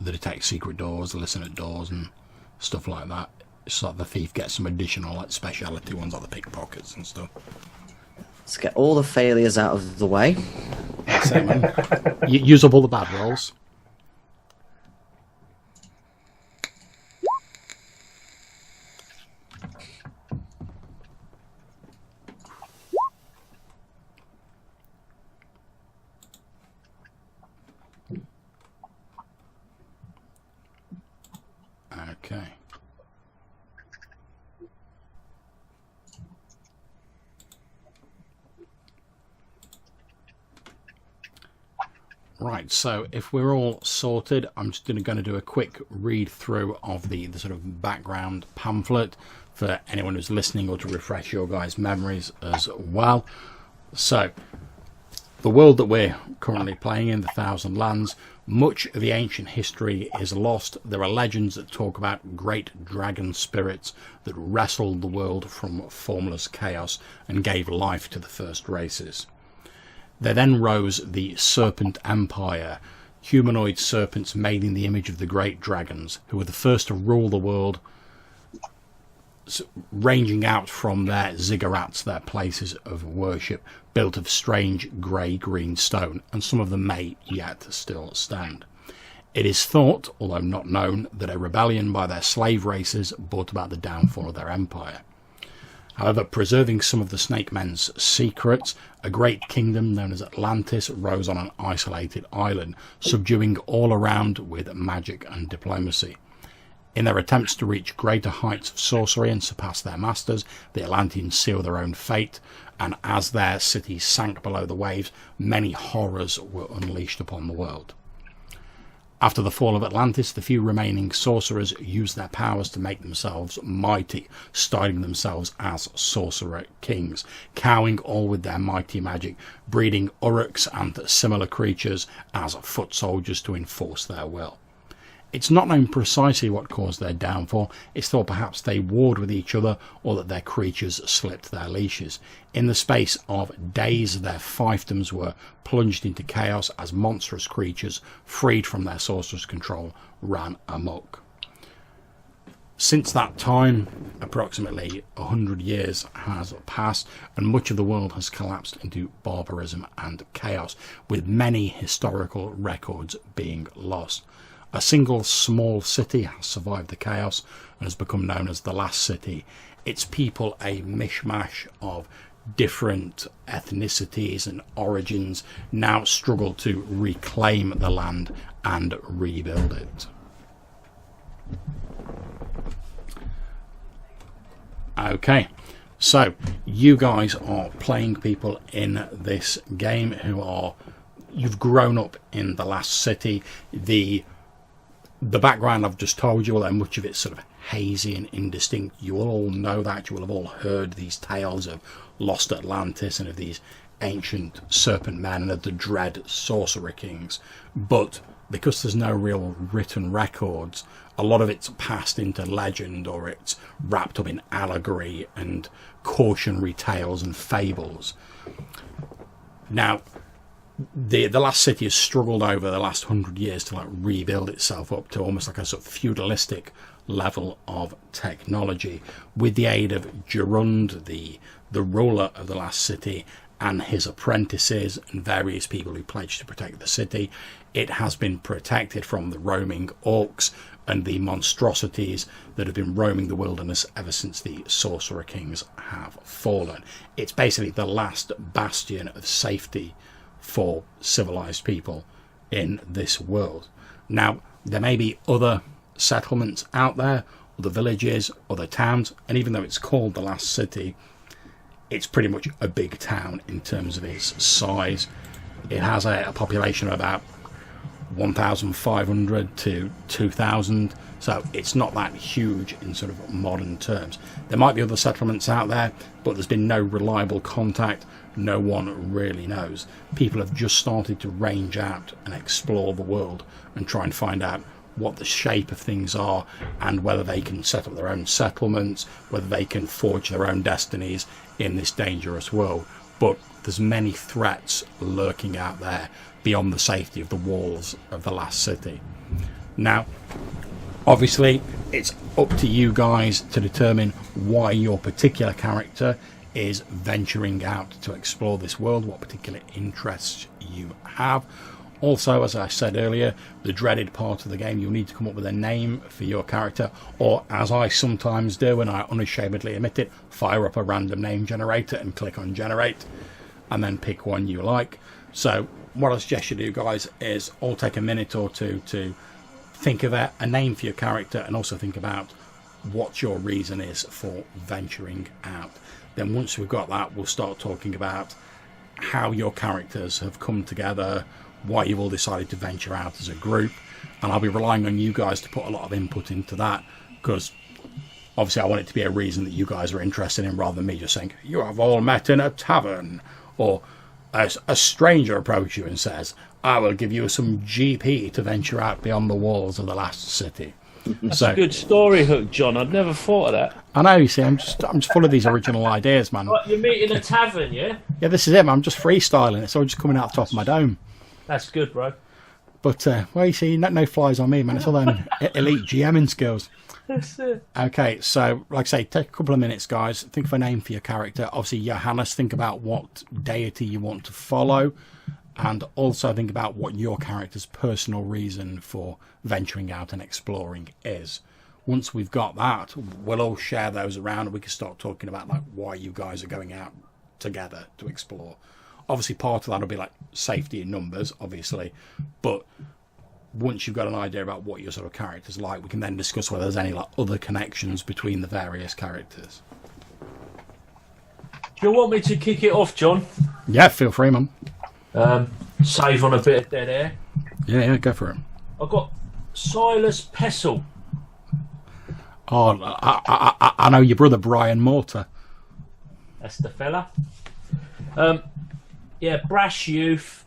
detect secret doors, the listen at doors and stuff like that. It's like the thief gets some additional like speciality ones like the pickpockets and stuff. Let's get all the failures out of the way. That's it, man. Use up all the bad rolls. Okay. Right, so if we're all sorted, I'm just going to do a quick read through of the sort of background pamphlet for anyone who's listening, or to refresh your guys' memories as well. So, the world that we're currently playing in, the 1000Lands, much of the ancient history is lost. There are legends that talk about great dragon spirits that wrestled the world from formless chaos and gave life to the first races. There then rose the Serpent Empire, humanoid serpents made in the image of the great dragons, who were the first to rule the world, ranging out from their ziggurats, their places of worship, built of strange grey-green stone, and some of them may yet still stand. It is thought, although not known, that a rebellion by their slave races brought about the downfall of their empire. However, preserving some of the Snake Men's secrets, a great kingdom known as Atlantis rose on an isolated island, subduing all around with magic and diplomacy. In their attempts to reach greater heights of sorcery and surpass their masters, the Atlanteans sealed their own fate, and as their cities sank below the waves, many horrors were unleashed upon the world. After the fall of Atlantis, the few remaining sorcerers used their powers to make themselves mighty, styling themselves as sorcerer kings, cowing all with their mighty magic, breeding uruks and similar creatures as foot soldiers to enforce their will. It's not known precisely what caused their downfall. It's thought perhaps they warred with each other, or that their creatures slipped their leashes. In the space of days, their fiefdoms were plunged into chaos as monstrous creatures, freed from their sorcerer's control, ran amok. Since that time, approximately 100 years has passed, and much of the world has collapsed into barbarism and chaos, with many historical records being lost. A single small city has survived the chaos and has become known as the Last City. Its people, a mishmash of different ethnicities and origins, now struggle to reclaim the land and rebuild it. Okay, so you guys are playing people in this game who are, you've grown up in the Last City. The background I've just told you, although much of it's sort of hazy and indistinct, you will all know that. You will have all heard these tales of lost Atlantis and of these ancient serpent men and of the dread sorcerer kings. But because there's no real written records, a lot of it's passed into legend, or it's wrapped up in allegory and cautionary tales and fables. Now, the Last City has struggled over the last 100 years to like rebuild itself up to almost like a sort of feudalistic level of technology, with the aid of Gerund, the ruler of the Last City, and his apprentices and various people who pledged to protect the city. It has been protected from the roaming orcs and the monstrosities that have been roaming the wilderness ever since the sorcerer kings have fallen. It's basically the last bastion of safety for civilized people in this world. Now, there may be other settlements out there, other villages, other towns, and even though it's called the Last City, it's pretty much a big town in terms of its size. It has a population of about 1,500 to 2,000, so it's not that huge in sort of modern terms. There might be other settlements out there, but there's been no reliable contact. No one really knows. People have just started to range out and explore the world and try and find out what the shape of things are and whether they can set up their own settlements, whether they can forge their own destinies in this dangerous world. But there's many threats lurking out there beyond the safety of the walls of the Last City. Now, obviously, it's up to you guys to determine why your particular character is venturing out to explore this world, what particular interests you have. Also, as I said earlier, the dreaded part of the game, you'll need to come up with a name for your character, or as I sometimes do, and I unashamedly admit it, fire up a random name generator and click on generate, and then pick one you like. So what I suggest you do, guys, is all take a minute or two to think of a name for your character, and also think about what your reason is for venturing out. Then once we've got that, we'll start talking about how your characters have come together, why you've all decided to venture out as a group, and I'll be relying on you guys to put a lot of input into that, because obviously I want it to be a reason that you guys are interested in, rather than me just saying, you have all met in a tavern, or a stranger approaches you and says, I will give you some GP to venture out beyond the walls of the Last City. That's a good story hook, John. I'd never thought of that. I know, you see, I'm just full of these original ideas, man. What, you meet in a tavern, yeah? Yeah, this is it, man. I'm just freestyling. It's all just coming out the top of my dome. That's good, bro. But, well, you see, no flies on me, man. It's all them elite GMing skills. That's it. Okay, so, like I say, take a couple of minutes, guys. Think of a name for your character. Obviously, Johannes, think about what deity you want to follow. And also think about what your character's personal reason for venturing out and exploring is. Once we've got that, we'll all share those around, and we can start talking about like why you guys are going out together to explore. Obviously, part of that will be like safety in numbers, obviously. But once you've got an idea about what your sort of character's like, we can then discuss whether there's any like other connections between the various characters. Do you want me to kick it off, John? Yeah, feel free, man. Save on a bit of dead air. Yeah, go for it. I've got Silas Pessel. Oh, I know your brother Brian Mortar. That's the fella. Yeah, brash youth.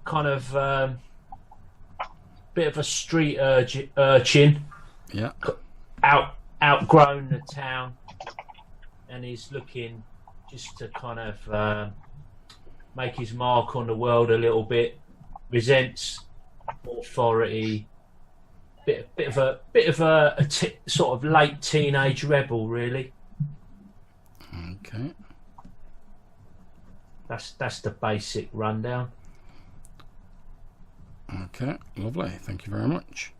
Kind of bit of a street urchin. Yeah. Outgrown the town, and he's looking just to kind of make his mark on the world a little bit. Resents authority, bit of a sort of late teenage rebel, really. Okay. That's the basic rundown. Okay, lovely. Thank you very much.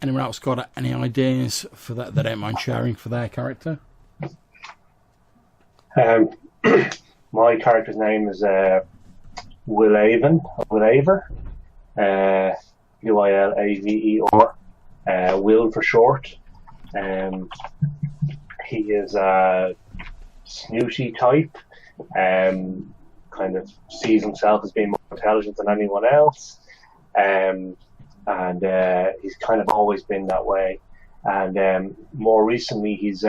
Anyone else got any ideas for that they don't mind sharing for their character? My character's name is Wilaver, Wilaver, Will for short. He is a snooty type, kind of sees himself as being more intelligent than anyone else, and he's kind of always been that way. And more recently, he's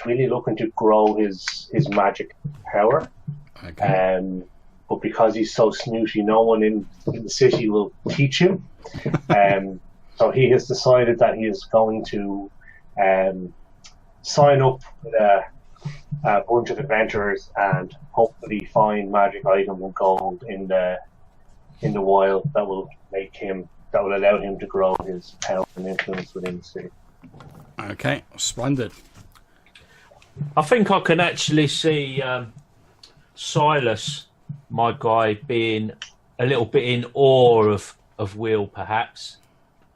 really looking to grow his magic power. Okay. But because he's so snooty, no one in the city will teach him. So he has decided that he is going to sign up with a bunch of adventurers and hopefully find magic items and gold in the wild that will allow him to grow his power and influence within the city. Okay, splendid. I think I can actually see Silas, my guy, being a little bit in awe of Will, perhaps,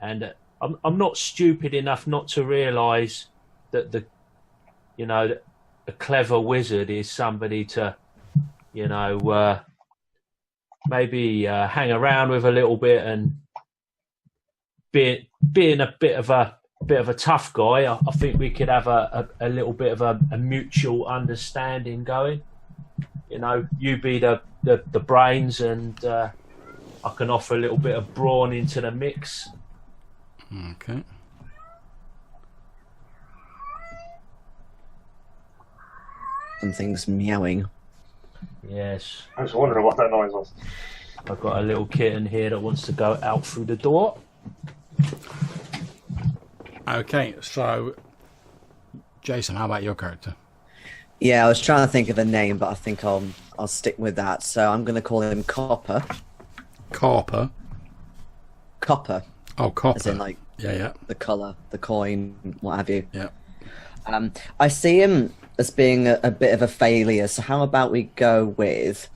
and I'm not stupid enough not to realise that a clever wizard is somebody to, maybe hang around with a little bit, and being a bit of a tough guy. I think we could have a little bit of a mutual understanding going. You be the brains, and I can offer a little bit of brawn into the mix. Okay. Something's meowing. Yes. I was wondering what that noise was. I've got a little kitten here that wants to go out through the door. Okay, so Jason, how about your character? Yeah, I was trying to think of a name, but I think I'll stick with that. So I'm going to call him Copper. Copper. Copper. Oh, copper. As in, like, yeah. the colour, the coin, what have you. Yeah. I see him as being a bit of a failure. So how about we go with...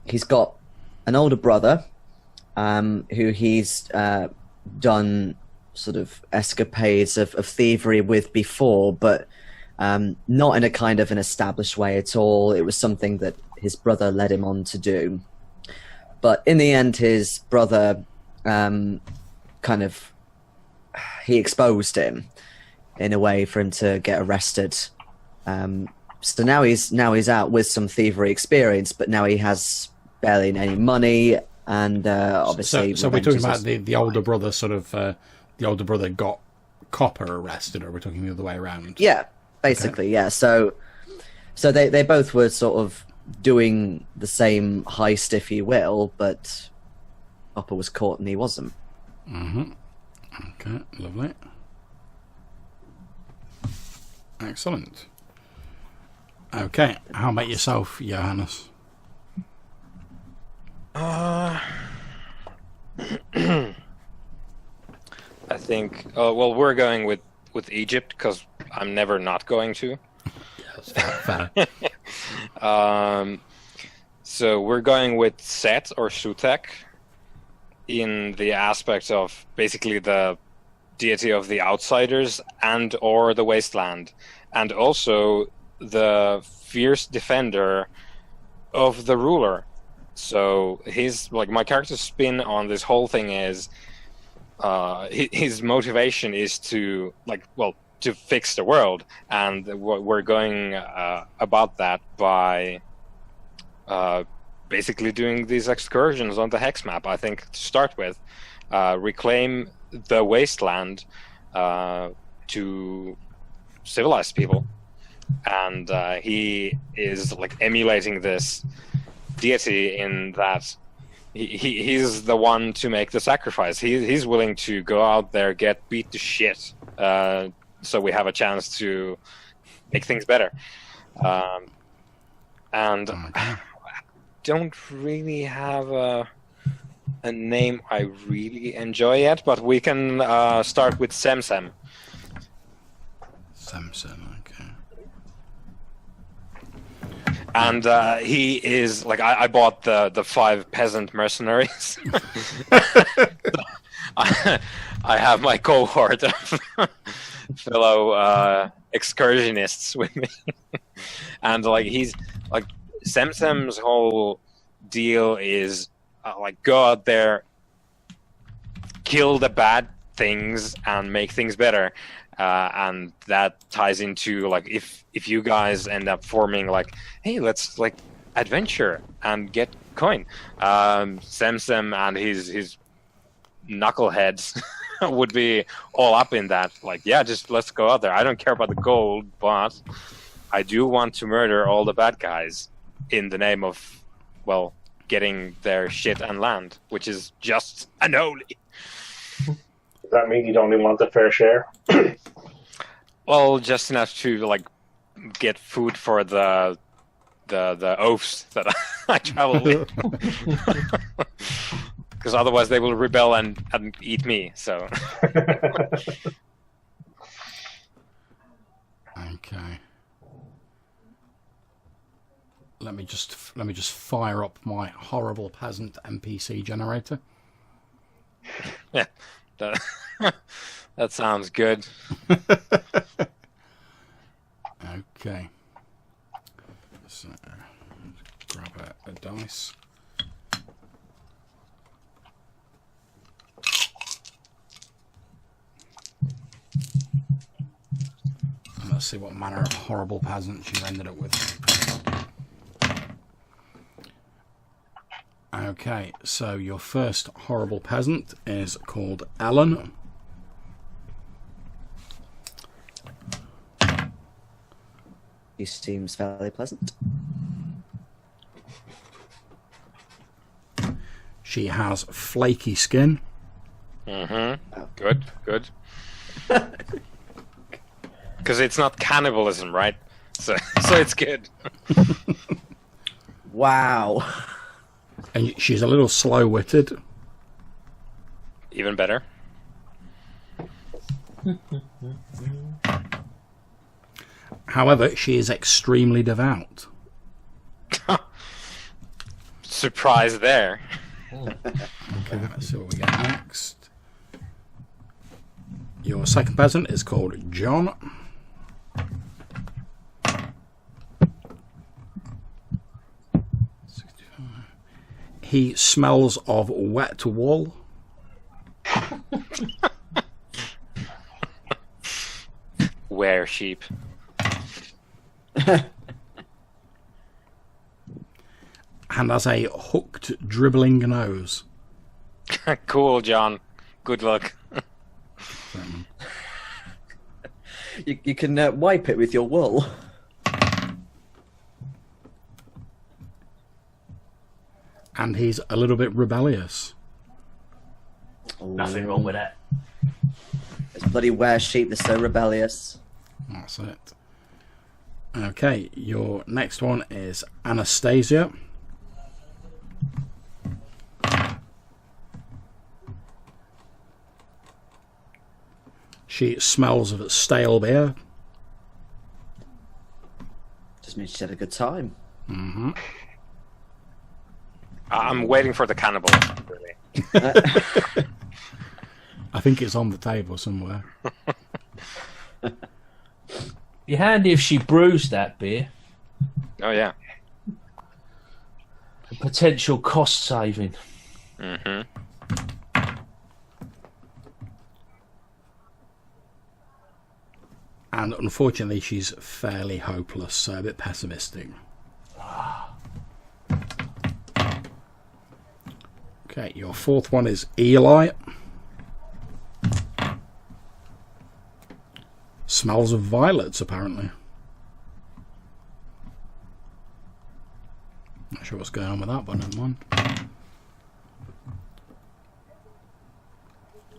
he's got an older brother who he's done sort of escapades of thievery with before, but not in a kind of an established way at all. It was something that his brother led him on to do. But in the end, his brother he exposed him in a way for him to get arrested. So now he's out with some thievery experience, but now he has barely any money, and obviously. So we're talking about the older brother, sort of. The older brother got Copper arrested, or we're talking the other way around? Yeah, basically, okay. Yeah. So they both were sort of doing the same heist, if you will, but Copper was caught and he wasn't. Mm-hmm. Okay, lovely. Excellent. Okay, how about yourself, Johannes? I think. Well, we're going with Egypt because I'm never not going to. Yes, fair. So we're going with Set or Sutek in the aspect of basically the deity of the outsiders and or the wasteland, and also the fierce defender of the ruler. So my character's spin on this whole thing is his motivation is to fix the world, and we're going about that by basically doing these excursions on the hex map. I think to start with, reclaim the wasteland to civilize people, and he is emulating this deity in that he's the one to make the sacrifice. He's willing to go out there, get beat to shit, so we have a chance to make things better. And I don't really have a name I really enjoy yet, but we can start with Semsem. Samson, okay. And he is like I bought the 5 peasant mercenaries. I have my cohort of fellow excursionists with me, and like he's like Semsem's whole deal is like go out there, kill the bad things, and make things better. And that ties into like if you guys end up forming like, hey, let's like adventure and get coin. Semsem and his knuckleheads would be all up in that. Like, yeah, just let's go out there. I don't care about the gold, but I do want to murder all the bad guys in the name of, well, getting their shit and land, which is just unholy. Does that mean you don't even want the fair share? Well, just enough to like get food for the oafs that I travel with, because otherwise they will rebel and eat me. So. Okay. Let me just fire up my horrible peasant NPC generator. Yeah, that sounds good. Okay. So, grab a dice. And let's see what manner of horrible peasant she's ended up with. Okay, so your first horrible peasant is called Ellen. He seems fairly pleasant. She has flaky skin. Mm-hmm. Good. Because it's not cannibalism, right? So it's good. Wow. And she's a little slow-witted. Even better. However, she is extremely devout. Surprise there. Okay, let's see what we get next. Your second peasant is called John. He smells of wet wool. Were sheep. And has a hooked, dribbling nose. Cool, John. Good luck. You can wipe it with your wool. And he's a little bit rebellious. Nothing wrong with that. It's bloody were sheep, they're so rebellious. That's it. Okay, your next one is Anastasia. She smells of stale beer. Just means she's had a good time. Mm-hmm. I'm waiting for the cannibal. Really. I think it's on the table somewhere. Be handy if she brews that beer. Oh yeah. A potential cost saving. Mm-hmm. And unfortunately, she's fairly hopeless, so a bit pessimistic. Okay, your fourth one is Eli. Smells of violets, apparently. Not sure what's going on with that, but never mind.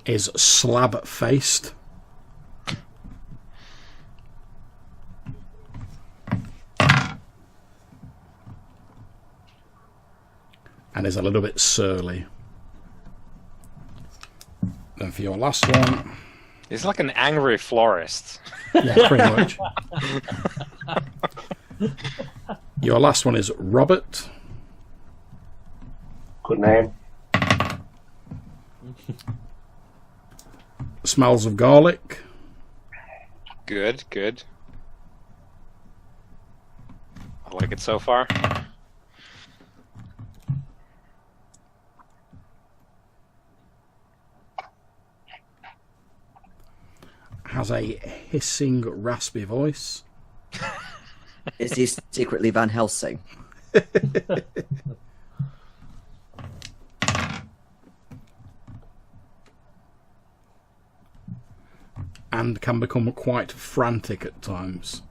Is slab-faced. And is a little bit surly. Then for your last one, He's like an angry florist. yeah, pretty much. Your last one is Robert. Good name. Smells of garlic. Good, good. I like it so far. Has a hissing, raspy voice. Is he secretly Van Helsing? And can become quite frantic at times.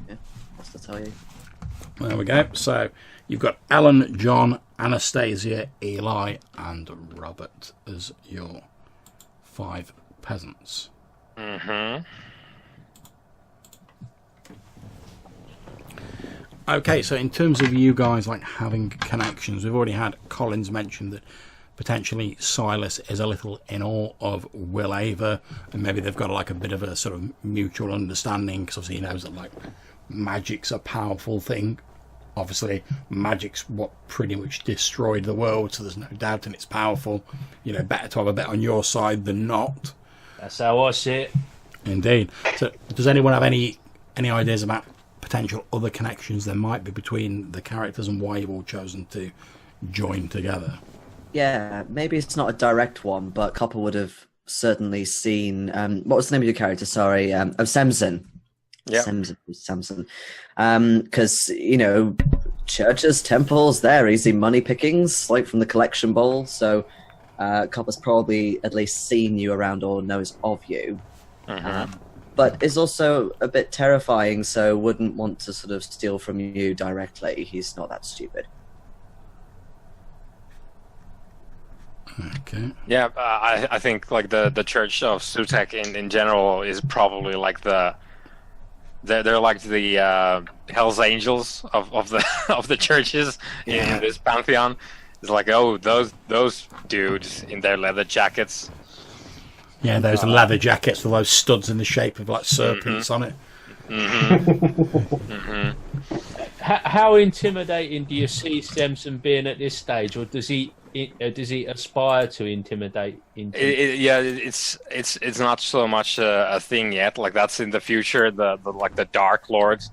Yeah, what's to tell you? There we go. So you've got Ellen, John, Anastasia, Eli, and Robert as your 5 peasants. Mm-hmm. Okay, so in terms of you guys like having connections, we've already had Collins mention that potentially Silas is a little in awe of Will Ava, and maybe they've got like a bit of a sort of mutual understanding, because obviously he knows that like magic's a powerful thing. Obviously magic's what pretty much destroyed the world, so there's no doubt, and it's powerful. You know, better to have a bit on your side than not. That's how I see it. Indeed. So does anyone have any ideas about potential other connections there might be between the characters and why you've all chosen to join together? Yeah, maybe it's not a direct one, but Copper would have certainly seen. What was the name of your character? Sorry, Samson. Yeah, Samson. Because you know, churches, temples, they're easy money pickings, like from the collection bowl. So Copper's probably at least seen you around or knows of you. But is also a bit terrifying, so wouldn't want to sort of steal from you directly. He's not that stupid. Okay. yeah. I think like the Church of Sutek in general is probably like they're like the Hell's Angels of the of the churches in this pantheon. It's like, oh, those dudes in their leather jackets. Yeah, those leather jackets with those studs in the shape of like serpents on it. How intimidating do you see Samson being at this stage, or does he aspire to intimidate? It's not so much a thing yet. Like that's in the future. The like the Dark Lord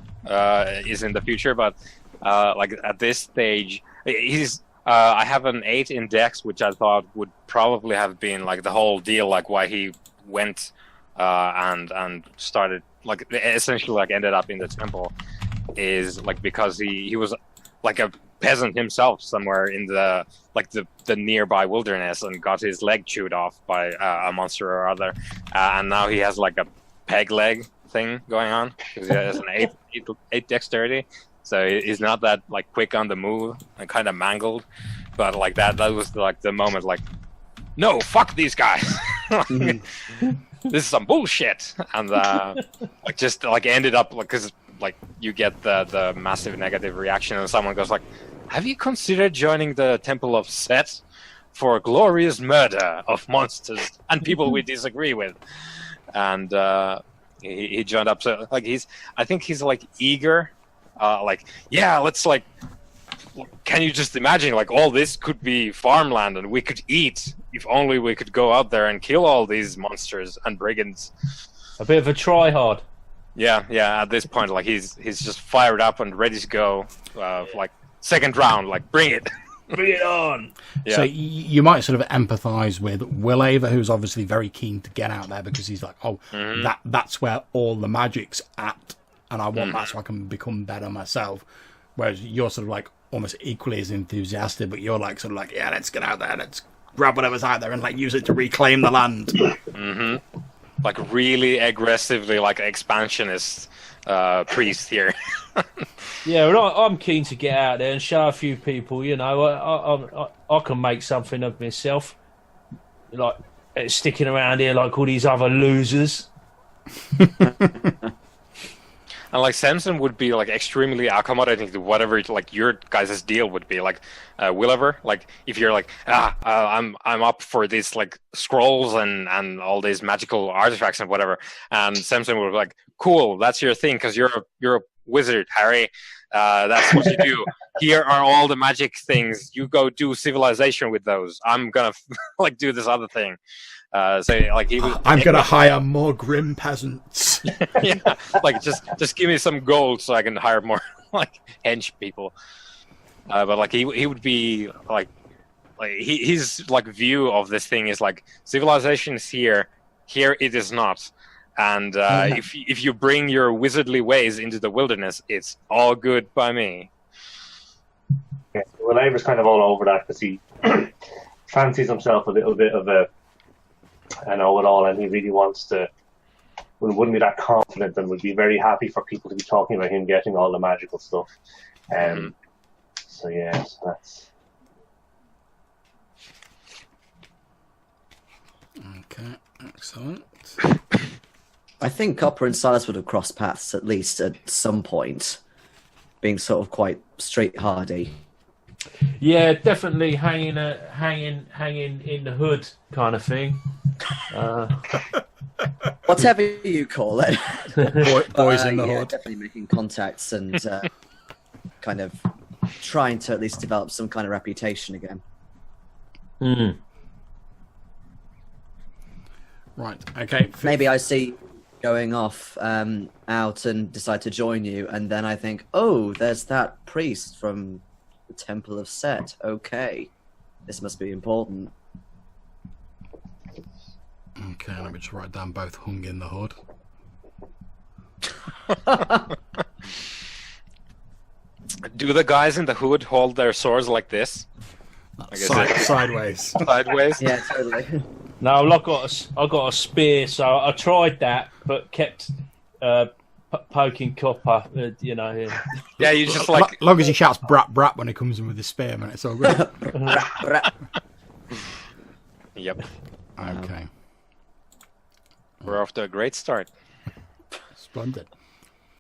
is in the future, but like at this stage, he's. I have an 8 in Dex, which I thought would probably have been like the whole deal, like why he went and started like essentially like ended up in the temple, is like because he was like a peasant himself somewhere in the like the nearby wilderness and got his leg chewed off by a monster or other, and now he has like a peg leg thing going on because he has an 8 dexterity. So he's not that like quick on the move and kind of mangled, but like that was like the moment like, no, fuck these guys. This is some bullshit, and like just like ended up like because like you get the massive negative reaction and someone goes like, have you considered joining the Temple of Set for glorious murder of monsters and people we disagree with? And he joined up. So like I think he's like eager. Like, yeah, let's like, can you just imagine like all this could be farmland and we could eat if only we could go out there and kill all these monsters and brigands. A bit of a try hard. Yeah, at this point, like he's just fired up and ready to go. Like second round, like bring it. Bring it on. Yeah. So you might sort of empathise with Will Ava, who's obviously very keen to get out there because he's like, oh, that's where all the magic's at. And I want that so I can become better myself. Whereas you're sort of like almost equally as enthusiastic, but you're like sort of like, yeah, let's get out there, let's grab whatever's out there and like use it to reclaim the land. Like really aggressively, like expansionist priest here. Yeah, well, I'm keen to get out there and show a few people. You know, I can make something of myself. Like sticking around here like all these other losers. And like Samson would be like extremely accommodating to whatever like your guys' deal would be. Like Williver, like if you're like I'm up for these like scrolls and all these magical artifacts and whatever, and Samson would be like, cool, that's your thing because you're a wizard, Harry. That's what you do. Here are all the magic things. You go do civilization with those. I'm gonna like do this other thing. So like I'm gonna hire more grim peasants. Yeah, like just give me some gold so I can hire more like hench people. But like he would be like his like view of this thing is like civilization is here it is not. And if you bring your wizardly ways into the wilderness, it's all good by me. Yeah, well, Aver's kind of all over that because he fancies himself a little bit of a know-it-all, and he really wants to. Wouldn't be that confident, and would be very happy for people to be talking about him getting all the magical stuff. So yeah, that's. Okay, excellent. I think Copper and Silas would have crossed paths at least at some point, being sort of quite straight hardy. Yeah, definitely hanging in the hood kind of thing. Whatever you call it. Boys in the hood. Definitely making contacts and kind of trying to at least develop some kind of reputation again. Mm. Right, okay. Maybe I see going off out and decide to join you, and then I think, oh, there's that priest from the Temple of Set. Okay, this must be important. Okay, let me just write down both hung in the hood. Do the guys in the hood hold their swords like this? Sideways. Sideways? Yeah, totally. No, I got a spear, so I tried that, but kept poking Copper. You know. Yeah, you just like. Long as he shouts "brat brat" when he comes in with his spear, man, it's all good. Yep. Okay. We're off to a great start. Splendid.